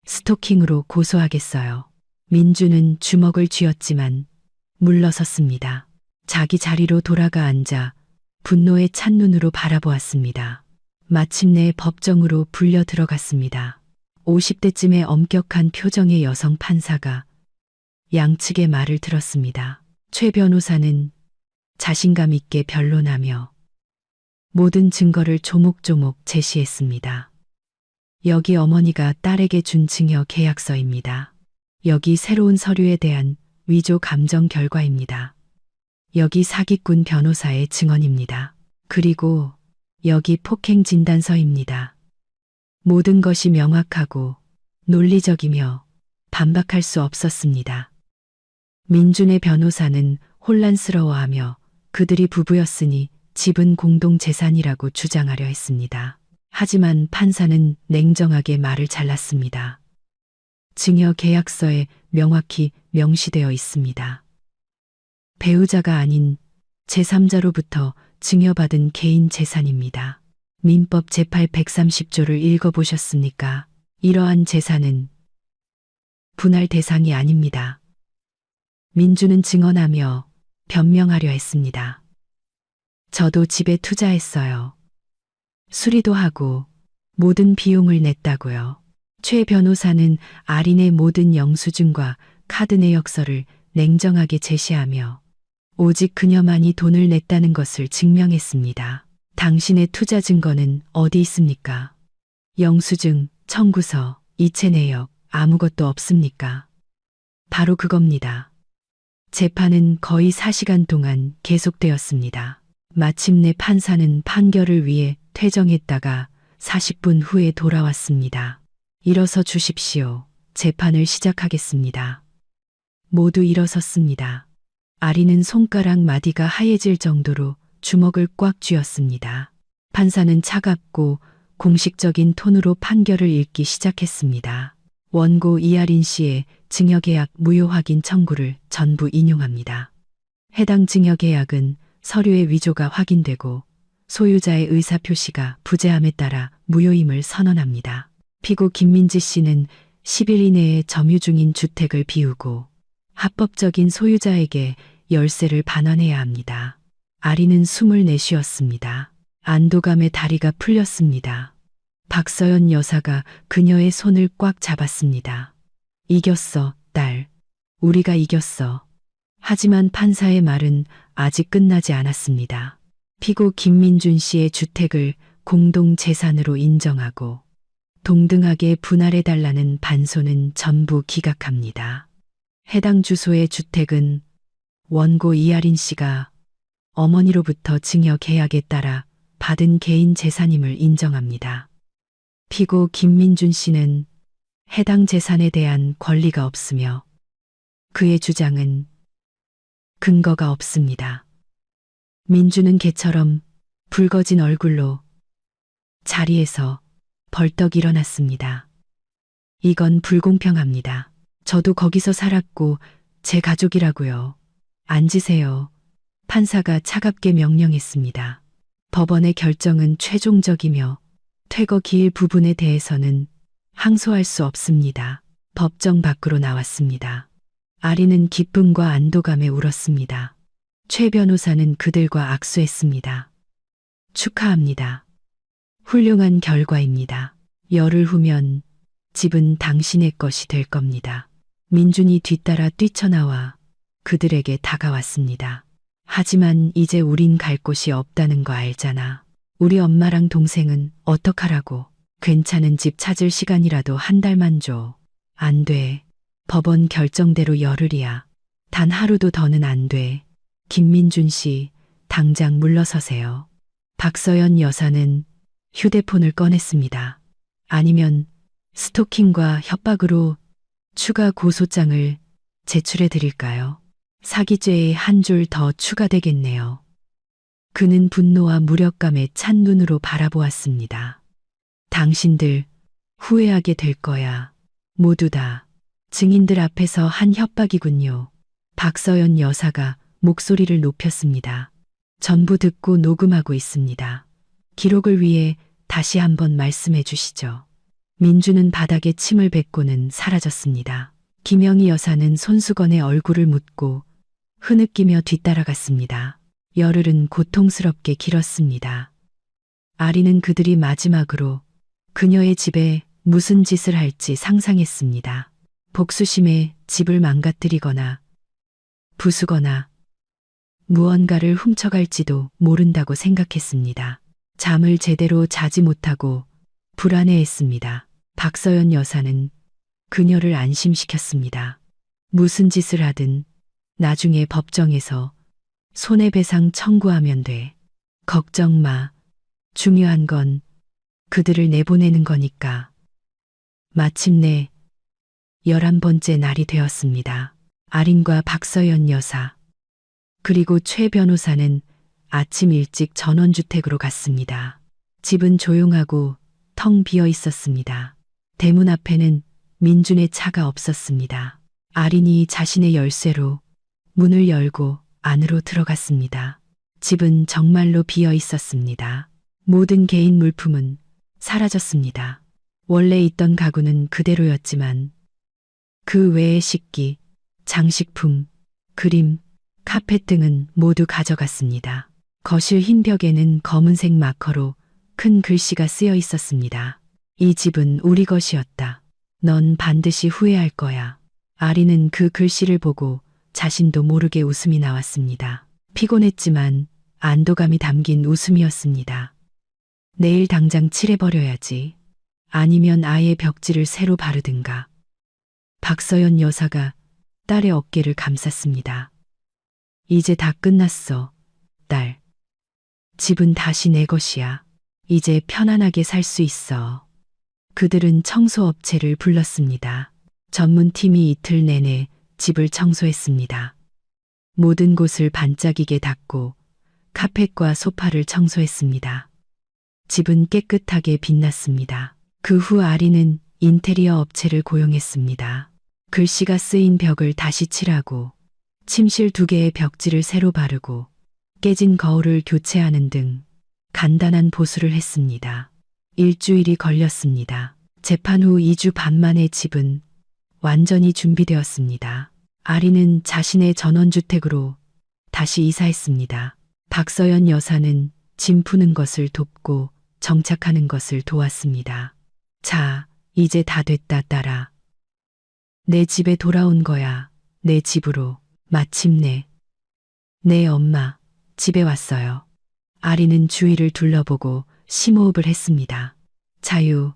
스토킹으로 고소하겠어요. 민주는 주먹을 쥐었지만 물러섰습니다. 자기 자리로 돌아가 앉아 분노에 찬 눈으로 바라보았습니다. 마침내 법정으로 불려 들어갔습니다. 50대쯤의 엄격한 표정의 여성 판사가 양측의 말을 들었습니다. 최 변호사는 자신감 있게 변론하며 모든 증거를 조목조목 제시했습니다. 여기 어머니가 딸에게 준 증여 계약서입니다. 여기 새로운 서류에 대한 위조 감정 결과입니다. 여기 사기꾼 변호사의 증언입니다. 그리고 여기 폭행 진단서입니다. 모든 것이 명확하고 논리적이며 반박할 수 없었습니다. 민준의 변호사는 혼란스러워하며 그들이 부부였으니 집은 공동재산이라고 주장하려 했습니다. 하지만 판사는 냉정하게 말을 잘랐습니다. 증여 계약서에 명확히 명시되어 있습니다. 배우자가 아닌 제3자로부터 증여받은 개인 재산입니다. 민법 제8 130조를 읽어보셨습니까? 이러한 재산은 분할 대상이 아닙니다. 민주는 증언하며 변명하려 했습니다. 저도 집에 투자했어요. 수리도 하고 모든 비용을 냈다고요. 최 변호사는 아린의 모든 영수증과 카드 내역서를 냉정하게 제시하며 오직 그녀만이 돈을 냈다는 것을 증명했습니다. 당신의 투자 증거는 어디 있습니까? 영수증, 청구서, 이체 내역 아무것도 없습니까? 바로 그겁니다. 재판은 거의 4시간 동안 계속되었습니다. 마침내 판사는 판결을 위해 퇴정했다가 40분 후에 돌아왔습니다. 일어서 주십시오. 재판을 시작하겠습니다. 모두 일어섰습니다. 아리는 손가락 마디가 하얘질 정도로 주먹을 꽉 쥐었습니다. 판사는 차갑고 공식적인 톤으로 판결을 읽기 시작했습니다. 원고 이아린 씨의 증여계약 무효 확인 청구를 전부 인용합니다. 해당 증여계약은 서류의 위조가 확인되고 소유자의 의사표시가 부재함에 따라 무효임을 선언합니다. 피고 김민지 씨는 10일 이내에 점유 중인 주택을 비우고 합법적인 소유자에게 열쇠를 반환해야 합니다. 아리는 숨을 내쉬었습니다. 안도감에 다리가 풀렸습니다. 박서연 여사가 그녀의 손을 꽉 잡았습니다. 이겼어, 딸. 우리가 이겼어. 하지만 판사의 말은 아직 끝나지 않았습니다. 피고 김민준 씨의 주택을 공동재산으로 인정하고 동등하게 분할해달라는 반소는 전부 기각합니다. 해당 주소의 주택은 원고 이아린 씨가 어머니로부터 증여 계약에 따라 받은 개인 재산임을 인정합니다. 피고 김민준 씨는 해당 재산에 대한 권리가 없으며 그의 주장은 근거가 없습니다. 민주는 개처럼 붉어진 얼굴로 자리에서 벌떡 일어났습니다. 이건 불공평합니다. 저도 거기서 살았고 제 가족이라고요. 앉으세요. 판사가 차갑게 명령했습니다. 법원의 결정은 최종적이며 퇴거 기일 부분에 대해서는 항소할 수 없습니다. 법정 밖으로 나왔습니다. 아리는 기쁨과 안도감에 울었습니다. 최 변호사는 그들과 악수했습니다. 축하합니다. 훌륭한 결과입니다. 열흘 후면 집은 당신의 것이 될 겁니다. 민준이 뒤따라 뛰쳐나와 그들에게 다가왔습니다. 하지만 이제 우린 갈 곳이 없다는 거 알잖아. 우리 엄마랑 동생은 어떡하라고. 괜찮은 집 찾을 시간이라도 한 달만 줘. 안 돼. 법원 결정대로 열흘이야. 단 하루도 더는 안 돼. 김민준 씨, 당장 물러서세요. 박서연 여사는 휴대폰을 꺼냈습니다. 아니면 스토킹과 협박으로 추가 고소장을 제출해 드릴까요? 사기죄에 한 줄 더 추가되겠네요. 그는 분노와 무력감에 찬 눈으로 바라보았습니다. 당신들 후회하게 될 거야. 모두 다 증인들 앞에서 한 협박이군요. 박서연 여사가 목소리를 높였습니다. 전부 듣고 녹음하고 있습니다. 기록을 위해 다시 한번 말씀해 주시죠. 민주는 바닥에 침을 뱉고는 사라졌습니다. 김영희 여사는 손수건에 얼굴을 묻고 흐느끼며 뒤따라갔습니다. 열흘은 고통스럽게 길었습니다. 아리는 그들이 마지막으로 그녀의 집에 무슨 짓을 할지 상상했습니다. 복수심에 집을 망가뜨리거나 부수거나 무언가를 훔쳐갈지도 모른다고 생각했습니다. 잠을 제대로 자지 못하고 불안해했습니다. 박서연 여사는 그녀를 안심시켰습니다. 무슨 짓을 하든 나중에 법정에서 손해배상 청구하면 돼. 걱정 마. 중요한 건 그들을 내보내는 거니까. 마침내 11번째 날이 되었습니다. 아린과 박서연 여사, 그리고 최 변호사는 아침 일찍 전원주택으로 갔습니다. 집은 조용하고 텅 비어 있었습니다. 대문 앞에는 민준의 차가 없었습니다. 아린이 자신의 열쇠로 문을 열고 안으로 들어갔습니다. 집은 정말로 비어 있었습니다. 모든 개인 물품은 사라졌습니다. 원래 있던 가구는 그대로였지만 그 외의 식기, 장식품, 그림, 카펫 등은 모두 가져갔습니다. 거실 흰 벽에는 검은색 마커로 큰 글씨가 쓰여 있었습니다. 이 집은 우리 것이었다. 넌 반드시 후회할 거야. 아리는 그 글씨를 보고 자신도 모르게 웃음이 나왔습니다. 피곤했지만 안도감이 담긴 웃음이었습니다. 내일 당장 칠해버려야지. 아니면 아예 벽지를 새로 바르든가. 박서연 여사가 딸의 어깨를 감쌌습니다. 이제 다 끝났어, 딸. 집은 다시 내 것이야. 이제 편안하게 살 수 있어. 그들은 청소업체를 불렀습니다. 전문팀이 이틀 내내 집을 청소했습니다. 모든 곳을 반짝이게 닦고 카펫과 소파를 청소했습니다. 집은 깨끗하게 빛났습니다. 그 후 아리는 인테리어 업체를 고용했습니다. 글씨가 쓰인 벽을 다시 칠하고 침실 2개의 벽지를 새로 바르고 깨진 거울을 교체하는 등 간단한 보수를 했습니다. 일주일이 걸렸습니다. 재판 후 2주 반 만에 집은 완전히 준비되었습니다. 아리는 자신의 전원주택으로 다시 이사했습니다. 박서연 여사는 짐 푸는 것을 돕고 정착하는 것을 도왔습니다. 자, 이제 다 됐다, 딸아. 내 집에 돌아온 거야. 내 집으로. 마침내 내 엄마 집에 왔어요. 아리는 주위를 둘러보고 심호흡을 했습니다. 자유,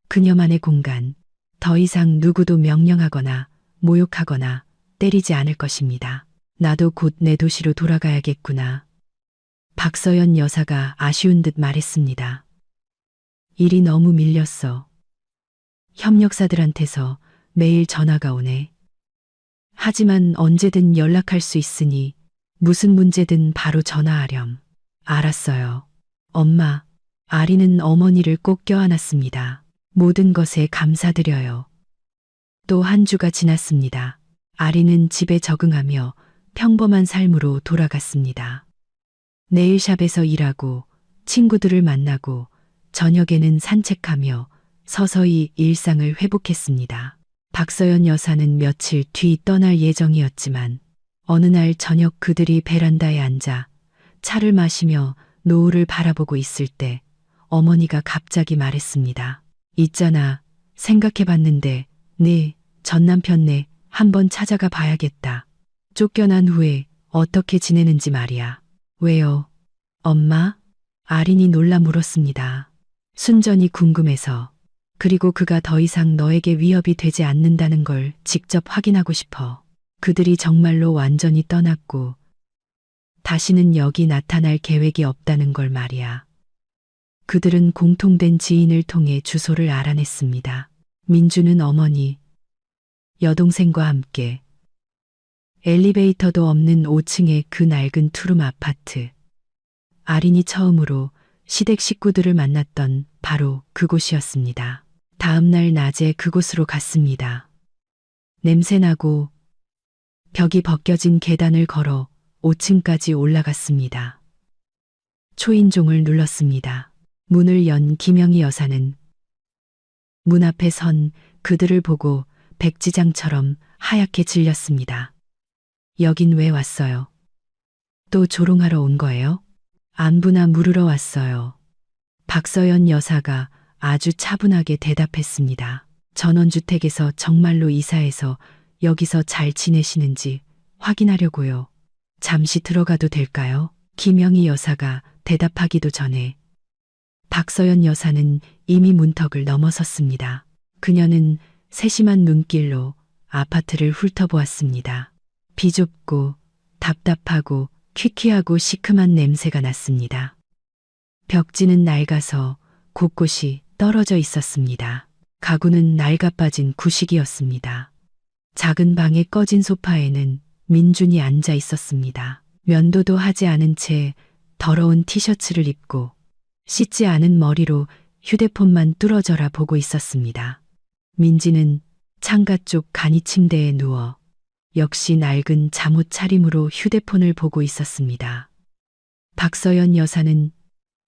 그녀만의 공간. 더 이상 누구도 명령하거나 모욕하거나 때리지 않을 것입니다. 나도 곧 내 도시로 돌아가야겠구나. 박서연 여사가 아쉬운 듯 말했습니다. 일이 너무 밀렸어. 협력사들한테서 매일 전화가 오네. 하지만 언제든 연락할 수 있으니 무슨 문제든 바로 전화하렴. 알았어요. 엄마, 아리는 어머니를 꼭 껴안았습니다. 모든 것에 감사드려요. 또 한 주가 지났습니다. 아리는 집에 적응하며 평범한 삶으로 돌아갔습니다. 네일샵에서 일하고 친구들을 만나고 저녁에는 산책하며 서서히 일상을 회복했습니다. 박서연 여사는 며칠 뒤 떠날 예정이었지만 어느 날 저녁 그들이 베란다에 앉아 차를 마시며 노을을 바라보고 있을 때 어머니가 갑자기 말했습니다. 있잖아, 생각해봤는데 네 전 남편네 한번 찾아가 봐야겠다. 쫓겨난 후에 어떻게 지내는지 말이야. 왜요? 엄마? 아린이 놀라 물었습니다. 순전히 궁금해서. 그리고 그가 더 이상 너에게 위협이 되지 않는다는 걸 직접 확인하고 싶어. 그들이 정말로 완전히 떠났고 다시는 여기 나타날 계획이 없다는 걸 말이야. 그들은 공통된 지인을 통해 주소를 알아냈습니다. 민주는 어머니, 여동생과 함께 엘리베이터도 없는 5층의 그 낡은 투룸 아파트. 아린이 처음으로 시댁 식구들을 만났던 바로 그곳이었습니다. 다음 날 낮에 그곳으로 갔습니다. 냄새나고 벽이 벗겨진 계단을 걸어 5층까지 올라갔습니다. 초인종을 눌렀습니다. 문을 연 김영희 여사는 문 앞에 선 그들을 보고 백지장처럼 하얗게 질렸습니다. 여긴 왜 왔어요? 또 조롱하러 온 거예요? 안부나 물으러 왔어요. 박서연 여사가 아주 차분하게 대답했습니다. 전원주택에서 정말로 이사해서 여기서 잘 지내시는지 확인하려고요. 잠시 들어가도 될까요? 김영희 여사가 대답하기도 전에 박서연 여사는 이미 문턱을 넘어섰습니다. 그녀는 세심한 눈길로 아파트를 훑어보았습니다. 비좁고 답답하고 퀴퀴하고 시큼한 냄새가 났습니다. 벽지는 낡아서 곳곳이 떨어져 있었습니다. 가구는 낡아빠진 구식이었습니다. 작은 방의 꺼진 소파에는 민준이 앉아 있었습니다. 면도도 하지 않은 채 더러운 티셔츠를 입고 씻지 않은 머리로 휴대폰만 뚫어져라 보고 있었습니다. 민지는 창가 쪽 간이 침대에 누워 역시 낡은 잠옷 차림으로 휴대폰을 보고 있었습니다. 박서연 여사는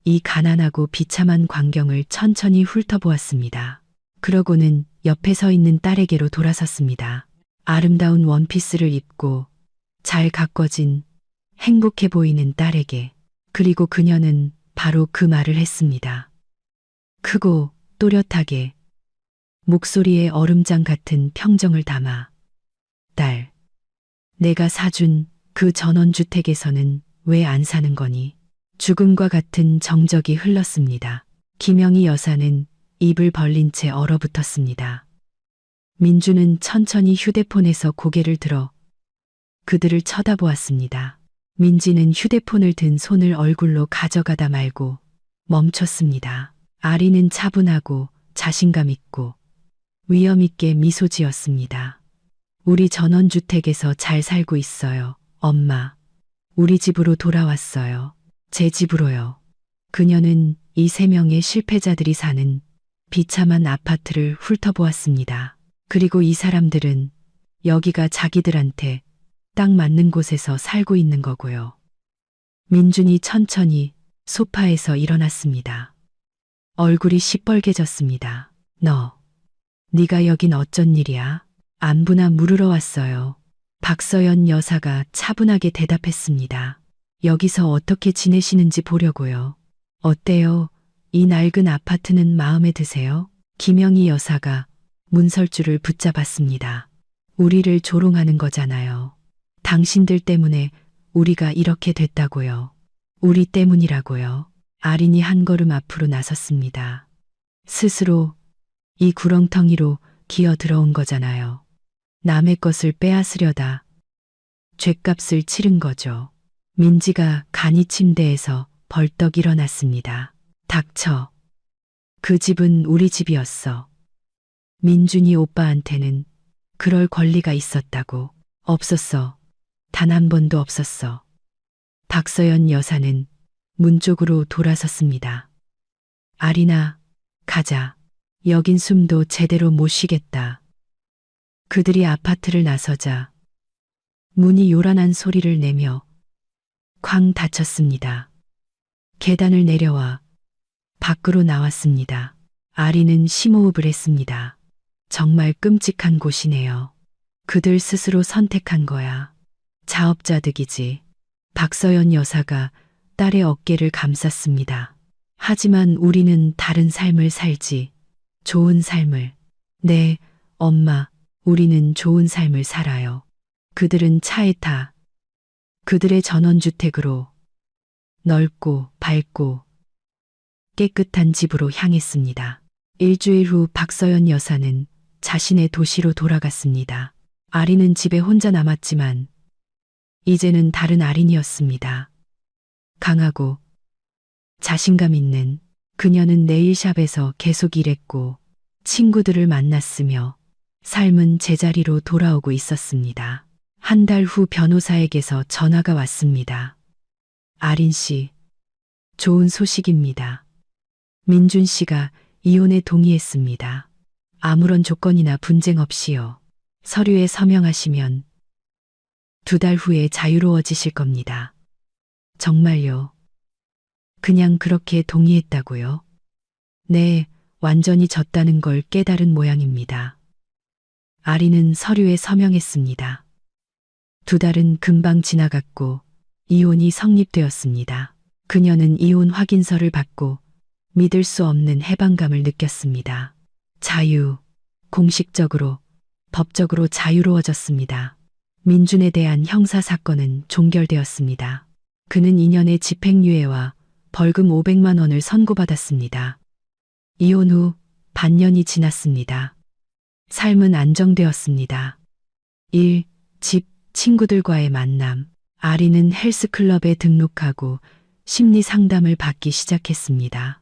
이 가난하고 비참한 광경을 천천히 훑어보았습니다. 그러고는 옆에 서 있는 딸에게로 돌아섰습니다. 아름다운 원피스를 입고 잘 가꿔진 행복해 보이는 딸에게. 그리고 그녀는 바로 그 말을 했습니다. 크고 또렷하게 목소리에 얼음장 같은 평정을 담아 딸, 내가 사준 그 전원주택에서는 왜 안 사는 거니? 죽음과 같은 정적이 흘렀습니다. 김영희 여사는 입을 벌린 채 얼어붙었습니다. 민주는 천천히 휴대폰에서 고개를 들어 그들을 쳐다보았습니다. 민지는 휴대폰을 든 손을 얼굴로 가져가다 말고 멈췄습니다. 아리는 차분하고 자신감 있고 위험 있게 미소 지었습니다. 우리 전원주택에서 잘 살고 있어요. 엄마. 우리 집으로 돌아왔어요. 제 집으로요. 그녀는 이 3명의 실패자들이 사는 비참한 아파트를 훑어보았습니다. 그리고 이 사람들은 여기가 자기들한테 딱 맞는 곳에서 살고 있는 거고요. 민준이 천천히 소파에서 일어났습니다. 얼굴이 시뻘개졌습니다. 네가 여긴 어쩐 일이야? 안부나 물으러 왔어요. 박서연 여사가 차분하게 대답했습니다. 여기서 어떻게 지내시는지 보려고요. 어때요? 이 낡은 아파트는 마음에 드세요? 김영희 여사가 문설주를 붙잡았습니다. 우리를 조롱하는 거잖아요. 당신들 때문에 우리가 이렇게 됐다고요. 우리 때문이라고요. 아린이 한 걸음 앞으로 나섰습니다. 스스로 이 구렁텅이로 기어 들어온 거잖아요. 남의 것을 빼앗으려다 죗값을 치른 거죠. 민지가 간이 침대에서 벌떡 일어났습니다. 닥쳐. 그 집은 우리 집이었어. 민준이 오빠한테는 그럴 권리가 있었다고. 없었어. 단 한 번도 없었어. 박서연 여사는 문 쪽으로 돌아섰습니다. 아리나, 가자. 여긴 숨도 제대로 못 쉬겠다. 그들이 아파트를 나서자 문이 요란한 소리를 내며 쾅 닫혔습니다. 계단을 내려와 밖으로 나왔습니다. 아리는 심호흡을 했습니다. 정말 끔찍한 곳이네요. 그들 스스로 선택한 거야. 자업자득이지. 박서연 여사가 딸의 어깨를 감쌌습니다. 하지만 우리는 다른 삶을 살지. 좋은 삶을. 네, 엄마, 우리는 좋은 삶을 살아요. 그들은 차에 타. 그들의 전원주택으로 넓고 밝고 깨끗한 집으로 향했습니다. 일주일 후 박서연 여사는 자신의 도시로 돌아갔습니다. 아린은 집에 혼자 남았지만 이제는 다른 아린이었습니다. 강하고 자신감 있는. 그녀는 네일샵에서 계속 일했고 친구들을 만났으며 삶은 제자리로 돌아오고 있었습니다. 한 달 후 변호사에게서 전화가 왔습니다. 아린 씨, 좋은 소식입니다. 민준 씨가 이혼에 동의했습니다. 아무런 조건이나 분쟁 없이요. 서류에 서명하시면 2달 후에 자유로워지실 겁니다. 정말요? 그냥 그렇게 동의했다고요? 네, 완전히 졌다는 걸 깨달은 모양입니다. 아리는 서류에 서명했습니다. 2달은 금방 지나갔고 이혼이 성립되었습니다. 그녀는 이혼 확인서를 받고 믿을 수 없는 해방감을 느꼈습니다. 자유, 공식적으로, 법적으로 자유로워졌습니다. 민준에 대한 형사사건은 종결되었습니다. 그는 2년의 집행유예와 벌금 500만 원을 선고받았습니다. 이혼 후 반년이 지났습니다. 삶은 안정되었습니다. 일, 집, 친구들과의 만남. 아리는 헬스클럽에 등록하고 심리 상담을 받기 시작했습니다.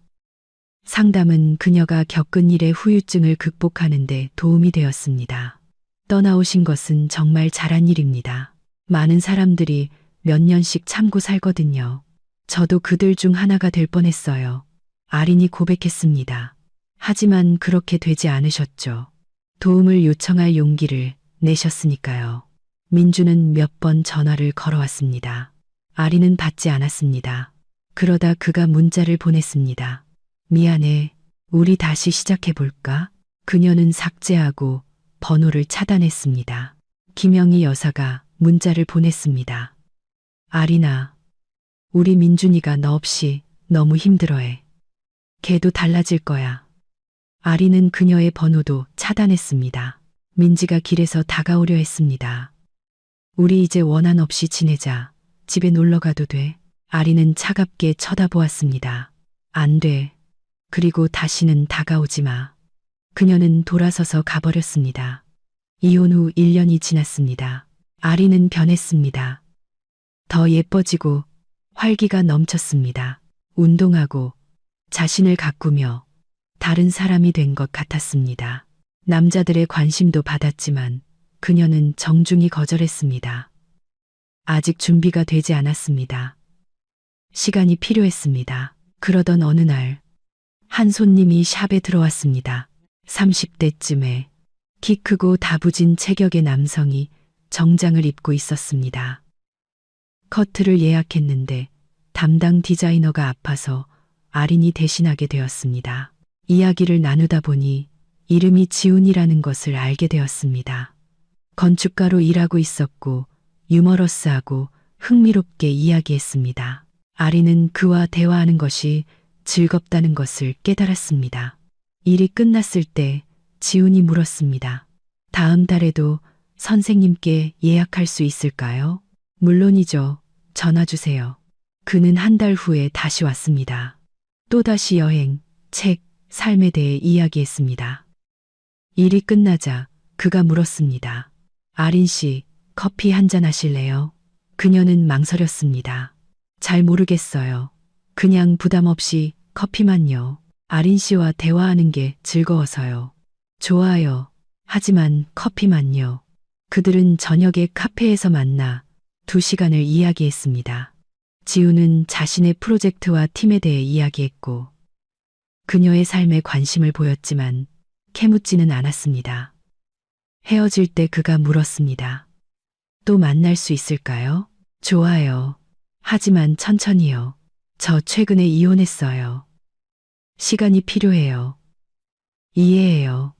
상담은 그녀가 겪은 일의 후유증을 극복하는 데 도움이 되었습니다. 떠나오신 것은 정말 잘한 일입니다. 많은 사람들이 몇 년씩 참고 살거든요. 저도 그들 중 하나가 될 뻔했어요. 아린이 고백했습니다. 하지만 그렇게 되지 않으셨죠. 도움을 요청할 용기를 내셨으니까요. 민주는 몇 번 전화를 걸어왔습니다. 아린은 받지 않았습니다. 그러다 그가 문자를 보냈습니다. 미안해, 우리 다시 시작해볼까? 그녀는 삭제하고 번호를 차단했습니다. 김영희 여사가 문자를 보냈습니다. 아리나, 우리 민준이가 너 없이 너무 힘들어해. 걔도 달라질 거야. 아리는 그녀의 번호도 차단했습니다. 민지가 길에서 다가오려 했습니다. 우리 이제 원한 없이 지내자. 집에 놀러 가도 돼? 아리는 차갑게 쳐다보았습니다. 안 돼. 그리고 다시는 다가오지 마. 그녀는 돌아서서 가버렸습니다. 이혼 후 1년이 지났습니다. 아리는 변했습니다. 더 예뻐지고 활기가 넘쳤습니다. 운동하고 자신을 가꾸며 다른 사람이 된 것 같았습니다. 남자들의 관심도 받았지만 그녀는 정중히 거절했습니다. 아직 준비가 되지 않았습니다. 시간이 필요했습니다. 그러던 어느 날, 한 손님이 샵에 들어왔습니다. 30대쯤에 키 크고 다부진 체격의 남성이 정장을 입고 있었습니다. 커트를 예약했는데 담당 디자이너가 아파서 아린이 대신하게 되었습니다. 이야기를 나누다 보니 이름이 지훈이라는 것을 알게 되었습니다. 건축가로 일하고 있었고 유머러스하고 흥미롭게 이야기했습니다. 아린은 그와 대화하는 것이 즐겁다는 것을 깨달았습니다. 일이 끝났을 때 지훈이 물었습니다. 다음 달에도 선생님께 예약할 수 있을까요? 물론이죠. 전화 주세요. 그는 한 달 후에 다시 왔습니다. 또다시 여행, 책, 삶에 대해 이야기했습니다. 일이 끝나자 그가 물었습니다. 아린 씨, 커피 한잔 하실래요? 그녀는 망설였습니다. 잘 모르겠어요. 그냥 부담 없이 커피만요. 아린 씨와 대화하는 게 즐거워서요. 좋아요. 하지만 커피만요. 그들은 저녁에 카페에서 만나 2시간을 이야기했습니다. 지우는 자신의 프로젝트와 팀에 대해 이야기했고, 그녀의 삶에 관심을 보였지만 캐묻지는 않았습니다. 헤어질 때 그가 물었습니다. 또 만날 수 있을까요? 좋아요. 하지만 천천히요. 저 최근에 이혼했어요. 시간이 필요해요. 이해해요.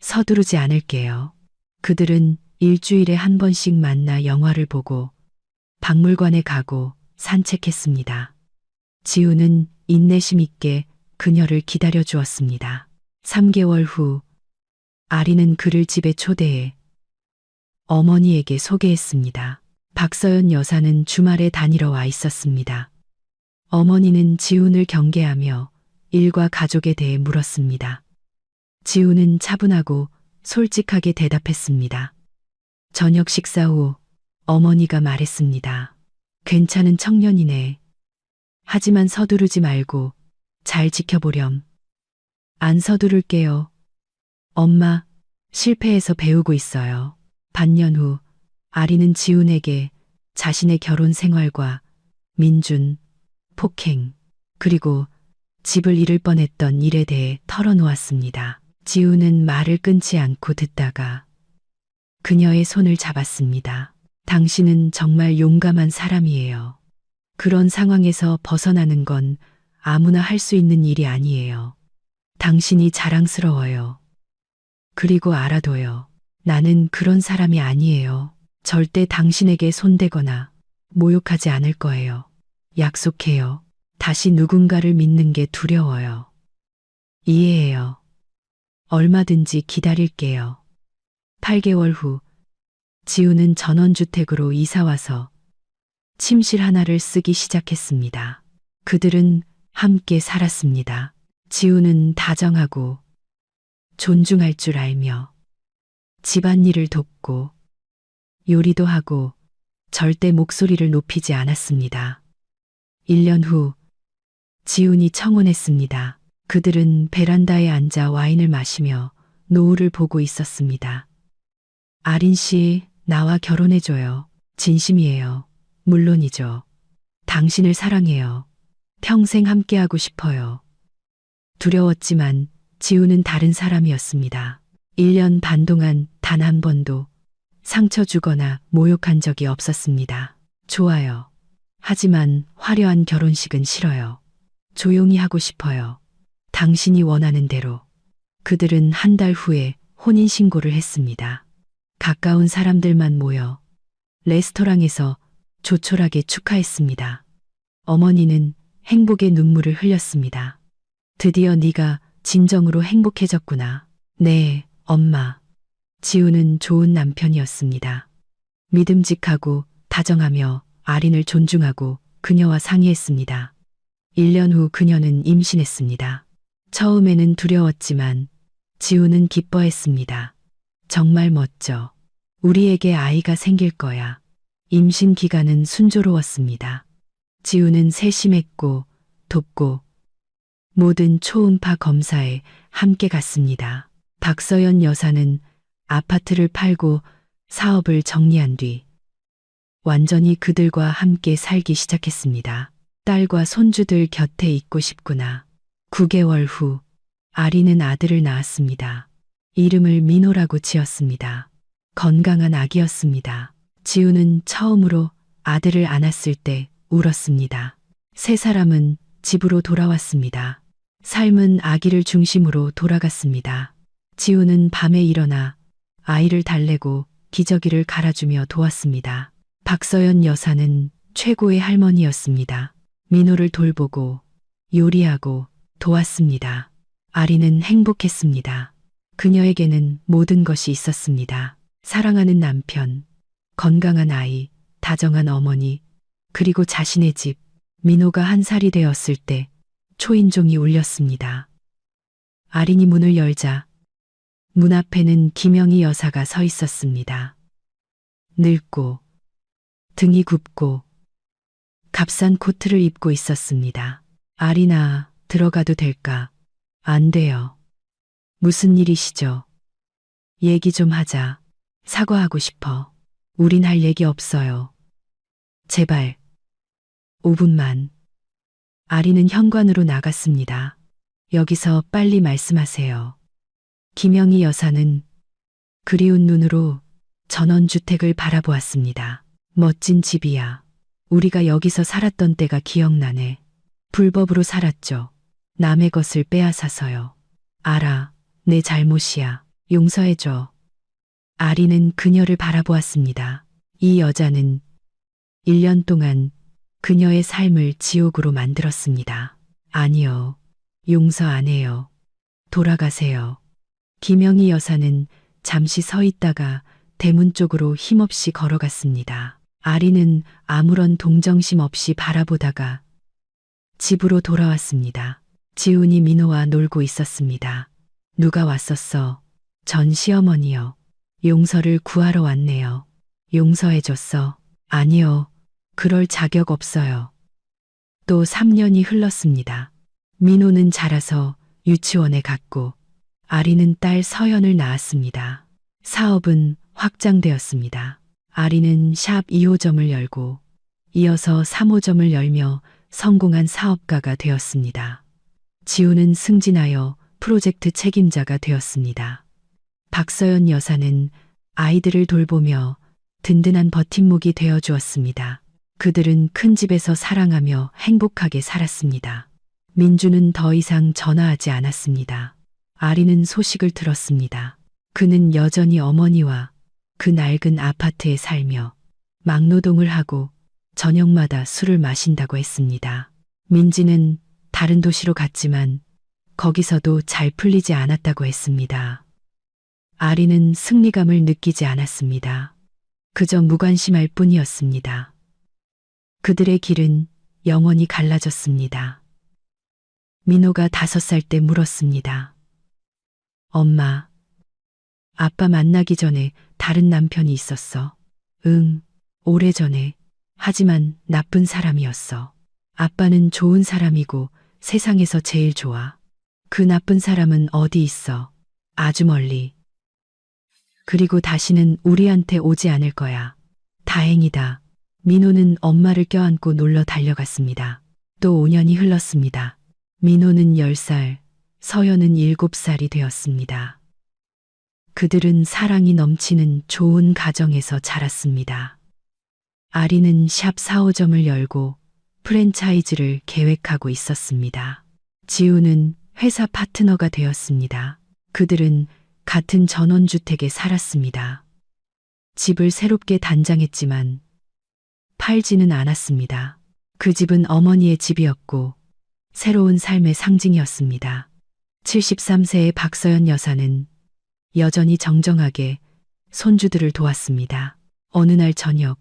서두르지 않을게요. 그들은 일주일에 한 번씩 만나 영화를 보고 박물관에 가고 산책했습니다. 지우는 인내심 있게 그녀를 기다려 주었습니다. 3개월 후 아리는 그를 집에 초대해 어머니에게 소개했습니다. 박서연 여사는 주말에 다니러 와 있었습니다. 어머니는 지훈을 경계하며 일과 가족에 대해 물었습니다. 지훈은 차분하고 솔직하게 대답했습니다. 저녁 식사 후 어머니가 말했습니다. 괜찮은 청년이네. 하지만 서두르지 말고 잘 지켜보렴. 안 서두를게요. 엄마, 실패해서 배우고 있어요. 반년 후 아리는 지훈에게 자신의 결혼 생활과 민준, 폭행, 그리고 집을 잃을 뻔했던 일에 대해 털어놓았습니다. 지훈은 말을 끊지 않고 듣다가 그녀의 손을 잡았습니다. 당신은 정말 용감한 사람이에요. 그런 상황에서 벗어나는 건 아무나 할 수 있는 일이 아니에요. 당신이 자랑스러워요. 그리고 알아둬요. 나는 그런 사람이 아니에요. 절대 당신에게 손대거나 모욕하지 않을 거예요. 약속해요. 다시 누군가를 믿는 게 두려워요. 이해해요. 얼마든지 기다릴게요. 8개월 후 지우는 전원주택으로 이사와서 침실 하나를 쓰기 시작했습니다. 그들은 함께 살았습니다. 지우는 다정하고 존중할 줄 알며 집안일을 돕고 요리도 하고 절대 목소리를 높이지 않았습니다. 1년 후 지훈이 청혼했습니다. 그들은 베란다에 앉아 와인을 마시며 노을을 보고 있었습니다. 아린 씨, 나와 결혼해줘요. 진심이에요. 물론이죠. 당신을 사랑해요. 평생 함께하고 싶어요. 두려웠지만 지우는 다른 사람이었습니다. 1년 반 동안 단 한 번도 상처 주거나 모욕한 적이 없었습니다. 좋아요. 하지만 화려한 결혼식은 싫어요. 조용히 하고 싶어요. 당신이 원하는 대로. 그들은 한 달 후에 혼인신고를 했습니다. 가까운 사람들만 모여 레스토랑에서 조촐하게 축하했습니다. 어머니는 행복의 눈물을 흘렸습니다. 드디어 네가 진정으로 행복해졌구나. 네, 엄마. 지우는 좋은 남편이었습니다. 믿음직하고 다정하며 아린을 존중하고 그녀와 상의했습니다. 1년 후 그녀는 임신했습니다. 처음에는 두려웠지만 지우는 기뻐했습니다. 정말 멋져. 우리에게 아이가 생길 거야. 임신 기간은 순조로웠습니다. 지우는 세심했고 돕고 모든 초음파 검사에 함께 갔습니다. 박서연 여사는 아파트를 팔고 사업을 정리한 뒤 완전히 그들과 함께 살기 시작했습니다. 딸과 손주들 곁에 있고 싶구나. 9개월 후 아리는 아들을 낳았습니다. 이름을 민호라고 지었습니다. 건강한 아기였습니다. 지우는 처음으로 아들을 안았을 때 울었습니다. 세 사람은 집으로 돌아왔습니다. 삶은 아기를 중심으로 돌아갔습니다. 지우는 밤에 일어나 아이를 달래고 기저귀를 갈아주며 도왔습니다. 박서연 여사는 최고의 할머니였습니다. 민호를 돌보고 요리하고 도왔습니다. 아리는 행복했습니다. 그녀에게는 모든 것이 있었습니다. 사랑하는 남편, 건강한 아이, 다정한 어머니, 그리고 자신의 집. 민호가 1살이 되었을 때 초인종이 울렸습니다. 아린이 문을 열자 문 앞에는 김영희 여사가 서 있었습니다. 늙고 등이 굽고 값싼 코트를 입고 있었습니다. 아린아, 들어가도 될까? 안 돼요. 무슨 일이시죠? 얘기 좀 하자. 사과하고 싶어. 우린 할 얘기 없어요. 제발. 5분만. 아리는 현관으로 나갔습니다. 여기서 빨리 말씀하세요. 김영희 여사는 그리운 눈으로 전원주택을 바라보았습니다. 멋진 집이야. 우리가 여기서 살았던 때가 기억나네. 불법으로 살았죠. 남의 것을 빼앗아서요. 알아. 내 잘못이야. 용서해줘. 아리는 그녀를 바라보았습니다. 이 여자는 1년 동안 그녀의 삶을 지옥으로 만들었습니다. 아니요. 용서 안 해요. 돌아가세요. 김영희 여사는 잠시 서 있다가 대문 쪽으로 힘없이 걸어갔습니다. 아리는 아무런 동정심 없이 바라보다가 집으로 돌아왔습니다. 지훈이 민호와 놀고 있었습니다. 누가 왔었어? 전 시어머니요. 용서를 구하러 왔네요. 용서해줬어? 아니요. 그럴 자격 없어요. 또 3년이 흘렀습니다. 민호는 자라서 유치원에 갔고 아리는 딸 서연을 낳았습니다. 사업은 확장되었습니다. 아리는 샵 2호점을 열고 이어서 3호점을 열며 성공한 사업가가 되었습니다. 지우는 승진하여 프로젝트 책임자가 되었습니다. 박서연 여사는 아이들을 돌보며 든든한 버팀목이 되어 주었습니다. 그들은 큰 집에서 사랑하며 행복하게 살았습니다. 민주는 더 이상 전화하지 않았습니다. 아리는 소식을 들었습니다. 그는 여전히 어머니와 그 낡은 아파트에 살며 막노동을 하고 저녁마다 술을 마신다고 했습니다. 민지는 다른 도시로 갔지만 거기서도 잘 풀리지 않았다고 했습니다. 아리는 승리감을 느끼지 않았습니다. 그저 무관심할 뿐이었습니다. 그들의 길은 영원히 갈라졌습니다. 민호가 5살 때 물었습니다. 엄마, 아빠 만나기 전에 다른 남편이 있었어. 응, 오래전에. 하지만 나쁜 사람이었어. 아빠는 좋은 사람이고 세상에서 제일 좋아. 그 나쁜 사람은 어디 있어? 아주 멀리. 그리고 다시는 우리한테 오지 않을 거야. 다행이다. 민호는 엄마를 껴안고 놀러 달려갔습니다. 또 5년이 흘렀습니다. 민호는 10살, 서연은 7살이 되었습니다. 그들은 사랑이 넘치는 좋은 가정에서 자랐습니다. 아리는 샵 4호점을 열고 프랜차이즈를 계획하고 있었습니다. 지우는 회사 파트너가 되었습니다. 그들은 같은 전원주택에 살았습니다. 집을 새롭게 단장했지만 팔지는 않았습니다. 그 집은 어머니의 집이었고 새로운 삶의 상징이었습니다. 73세의 박서연 여사는 여전히 정정하게 손주들을 도왔습니다. 어느 날 저녁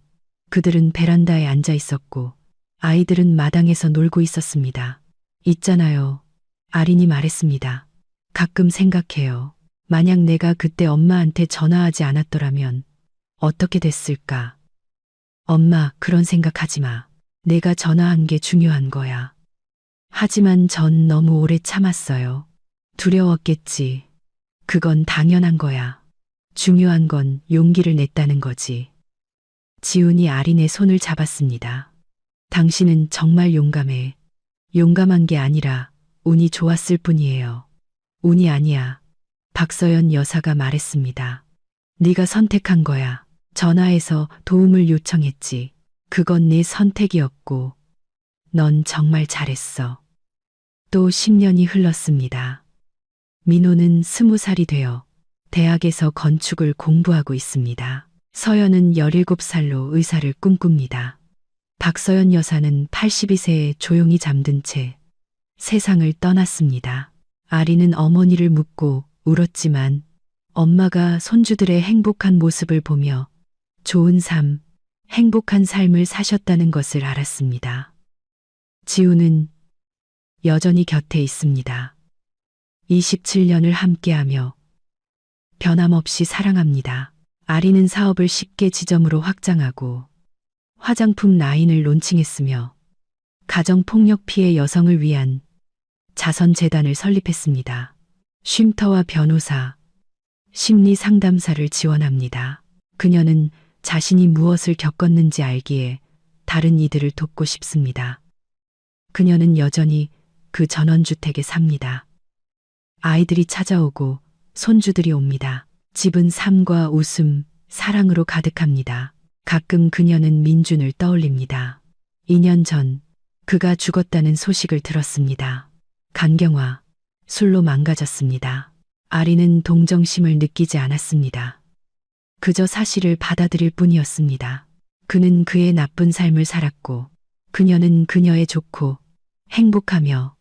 그들은 베란다에 앉아 있었고 아이들은 마당에서 놀고 있었습니다. 있잖아요. 아린이 말했습니다. 가끔 생각해요. 만약 내가 그때 엄마한테 전화하지 않았더라면 어떻게 됐을까? 엄마, 그런 생각하지 마. 내가 전화한 게 중요한 거야. 하지만 전 너무 오래 참았어요. 두려웠겠지. 그건 당연한 거야. 중요한 건 용기를 냈다는 거지. 지훈이 아린의 손을 잡았습니다. 당신은 정말 용감해. 용감한 게 아니라 운이 좋았을 뿐이에요. 운이 아니야. 박서연 여사가 말했습니다. 네가 선택한 거야. 전화해서 도움을 요청했지. 그건 네 선택이었고 넌 정말 잘했어. 또 10년이 흘렀습니다. 민호는 20살이 되어 대학에서 건축을 공부하고 있습니다. 서연은 17살로 의사를 꿈꿉니다. 박서연 여사는 82세에 조용히 잠든 채 세상을 떠났습니다. 아리는 어머니를 묻고 울었지만 엄마가 손주들의 행복한 모습을 보며 좋은 삶, 행복한 삶을 사셨다는 것을 알았습니다. 지우는 여전히 곁에 있습니다. 27년을 함께하며 변함없이 사랑합니다. 아리는 사업을 10개 지점으로 확장하고 화장품 라인을 론칭했으며 가정폭력 피해 여성을 위한 자선재단을 설립했습니다. 쉼터와 변호사, 심리 상담사를 지원합니다. 그녀는 자신이 무엇을 겪었는지 알기에 다른 이들을 돕고 싶습니다. 그녀는 여전히 그 전원주택에 삽니다. 아이들이 찾아오고 손주들이 옵니다. 집은 삶과 웃음, 사랑으로 가득합니다. 가끔 그녀는 민준을 떠올립니다. 2년 전 그가 죽었다는 소식을 들었습니다. 간경화, 술로 망가졌습니다. 아리는 동정심을 느끼지 않았습니다. 그저 사실을 받아들일 뿐이었습니다. 그는 그의 나쁜 삶을 살았고 그녀는 그녀의 좋고 행복하며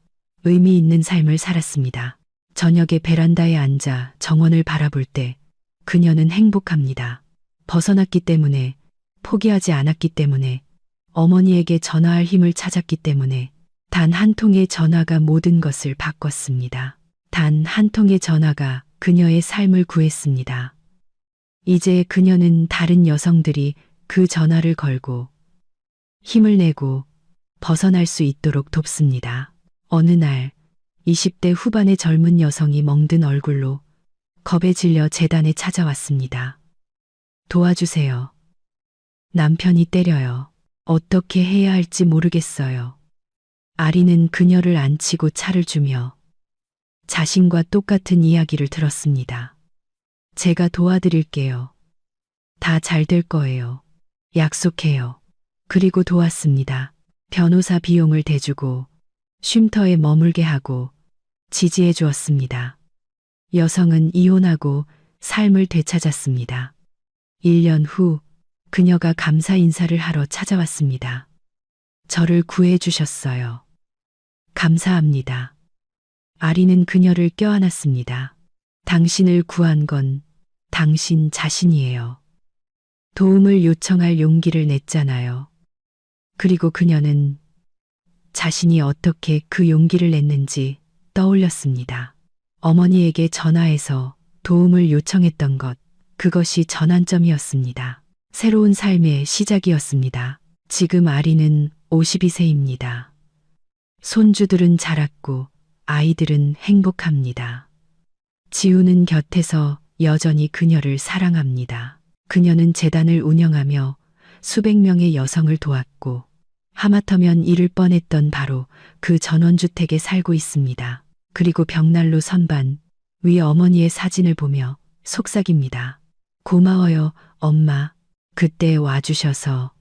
의미 있는 삶을 살았습니다. 저녁에 베란다에 앉아 정원을 바라볼 때 그녀는 행복합니다. 벗어났기 때문에, 포기하지 않았기 때문에, 어머니에게 전화할 힘을 찾았기 때문에 단 한 통의 전화가 모든 것을 바꿨습니다. 단 한 통의 전화가 그녀의 삶을 구했습니다. 이제 그녀는 다른 여성들이 그 전화를 걸고 힘을 내고 벗어날 수 있도록 돕습니다. 어느 날 20대 후반의 젊은 여성이 멍든 얼굴로 겁에 질려 재단에 찾아왔습니다. 도와주세요. 남편이 때려요. 어떻게 해야 할지 모르겠어요. 아리는 그녀를 안치고 차를 주며 자신과 똑같은 이야기를 들었습니다. 제가 도와드릴게요. 다 잘 될 거예요. 약속해요. 그리고 도왔습니다. 변호사 비용을 대주고 쉼터에 머물게 하고 지지해 주었습니다. 여성은 이혼하고 삶을 되찾았습니다. 1년 후 그녀가 감사 인사를 하러 찾아왔습니다. 저를 구해 주셨어요. 감사합니다. 아리는 그녀를 껴안았습니다. 당신을 구한 건 당신 자신이에요. 도움을 요청할 용기를 냈잖아요. 그리고 그녀는 자신이 어떻게 그 용기를 냈는지 떠올렸습니다. 어머니에게 전화해서 도움을 요청했던 것, 그것이 전환점이었습니다. 새로운 삶의 시작이었습니다. 지금 아리는 52세입니다. 손주들은 자랐고 아이들은 행복합니다. 지우는 곁에서 여전히 그녀를 사랑합니다. 그녀는 재단을 운영하며 수백 명의 여성을 도왔고 하마터면 잃을 뻔했던 바로 그 전원주택에 살고 있습니다. 그리고 벽난로 선반 위 어머니의 사진을 보며 속삭입니다. 고마워요, 엄마. 그때 와주셔서,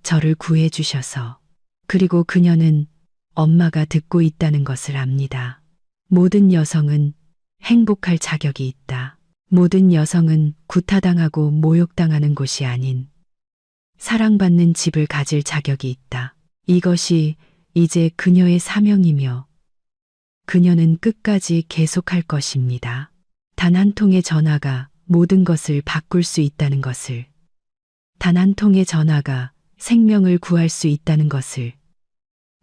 저를 구해주셔서. 그리고 그녀는 엄마가 듣고 있다는 것을 압니다. 모든 여성은 행복할 자격이 있다. 모든 여성은 구타당하고 모욕당하는 곳이 아닌 사랑받는 집을 가질 자격이 있다. 이것이 이제 그녀의 사명이며 그녀는 끝까지 계속할 것입니다. 단 한 통의 전화가 모든 것을 바꿀 수 있다는 것을, 단 한 통의 전화가 생명을 구할 수 있다는 것을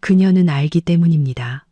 그녀는 알기 때문입니다.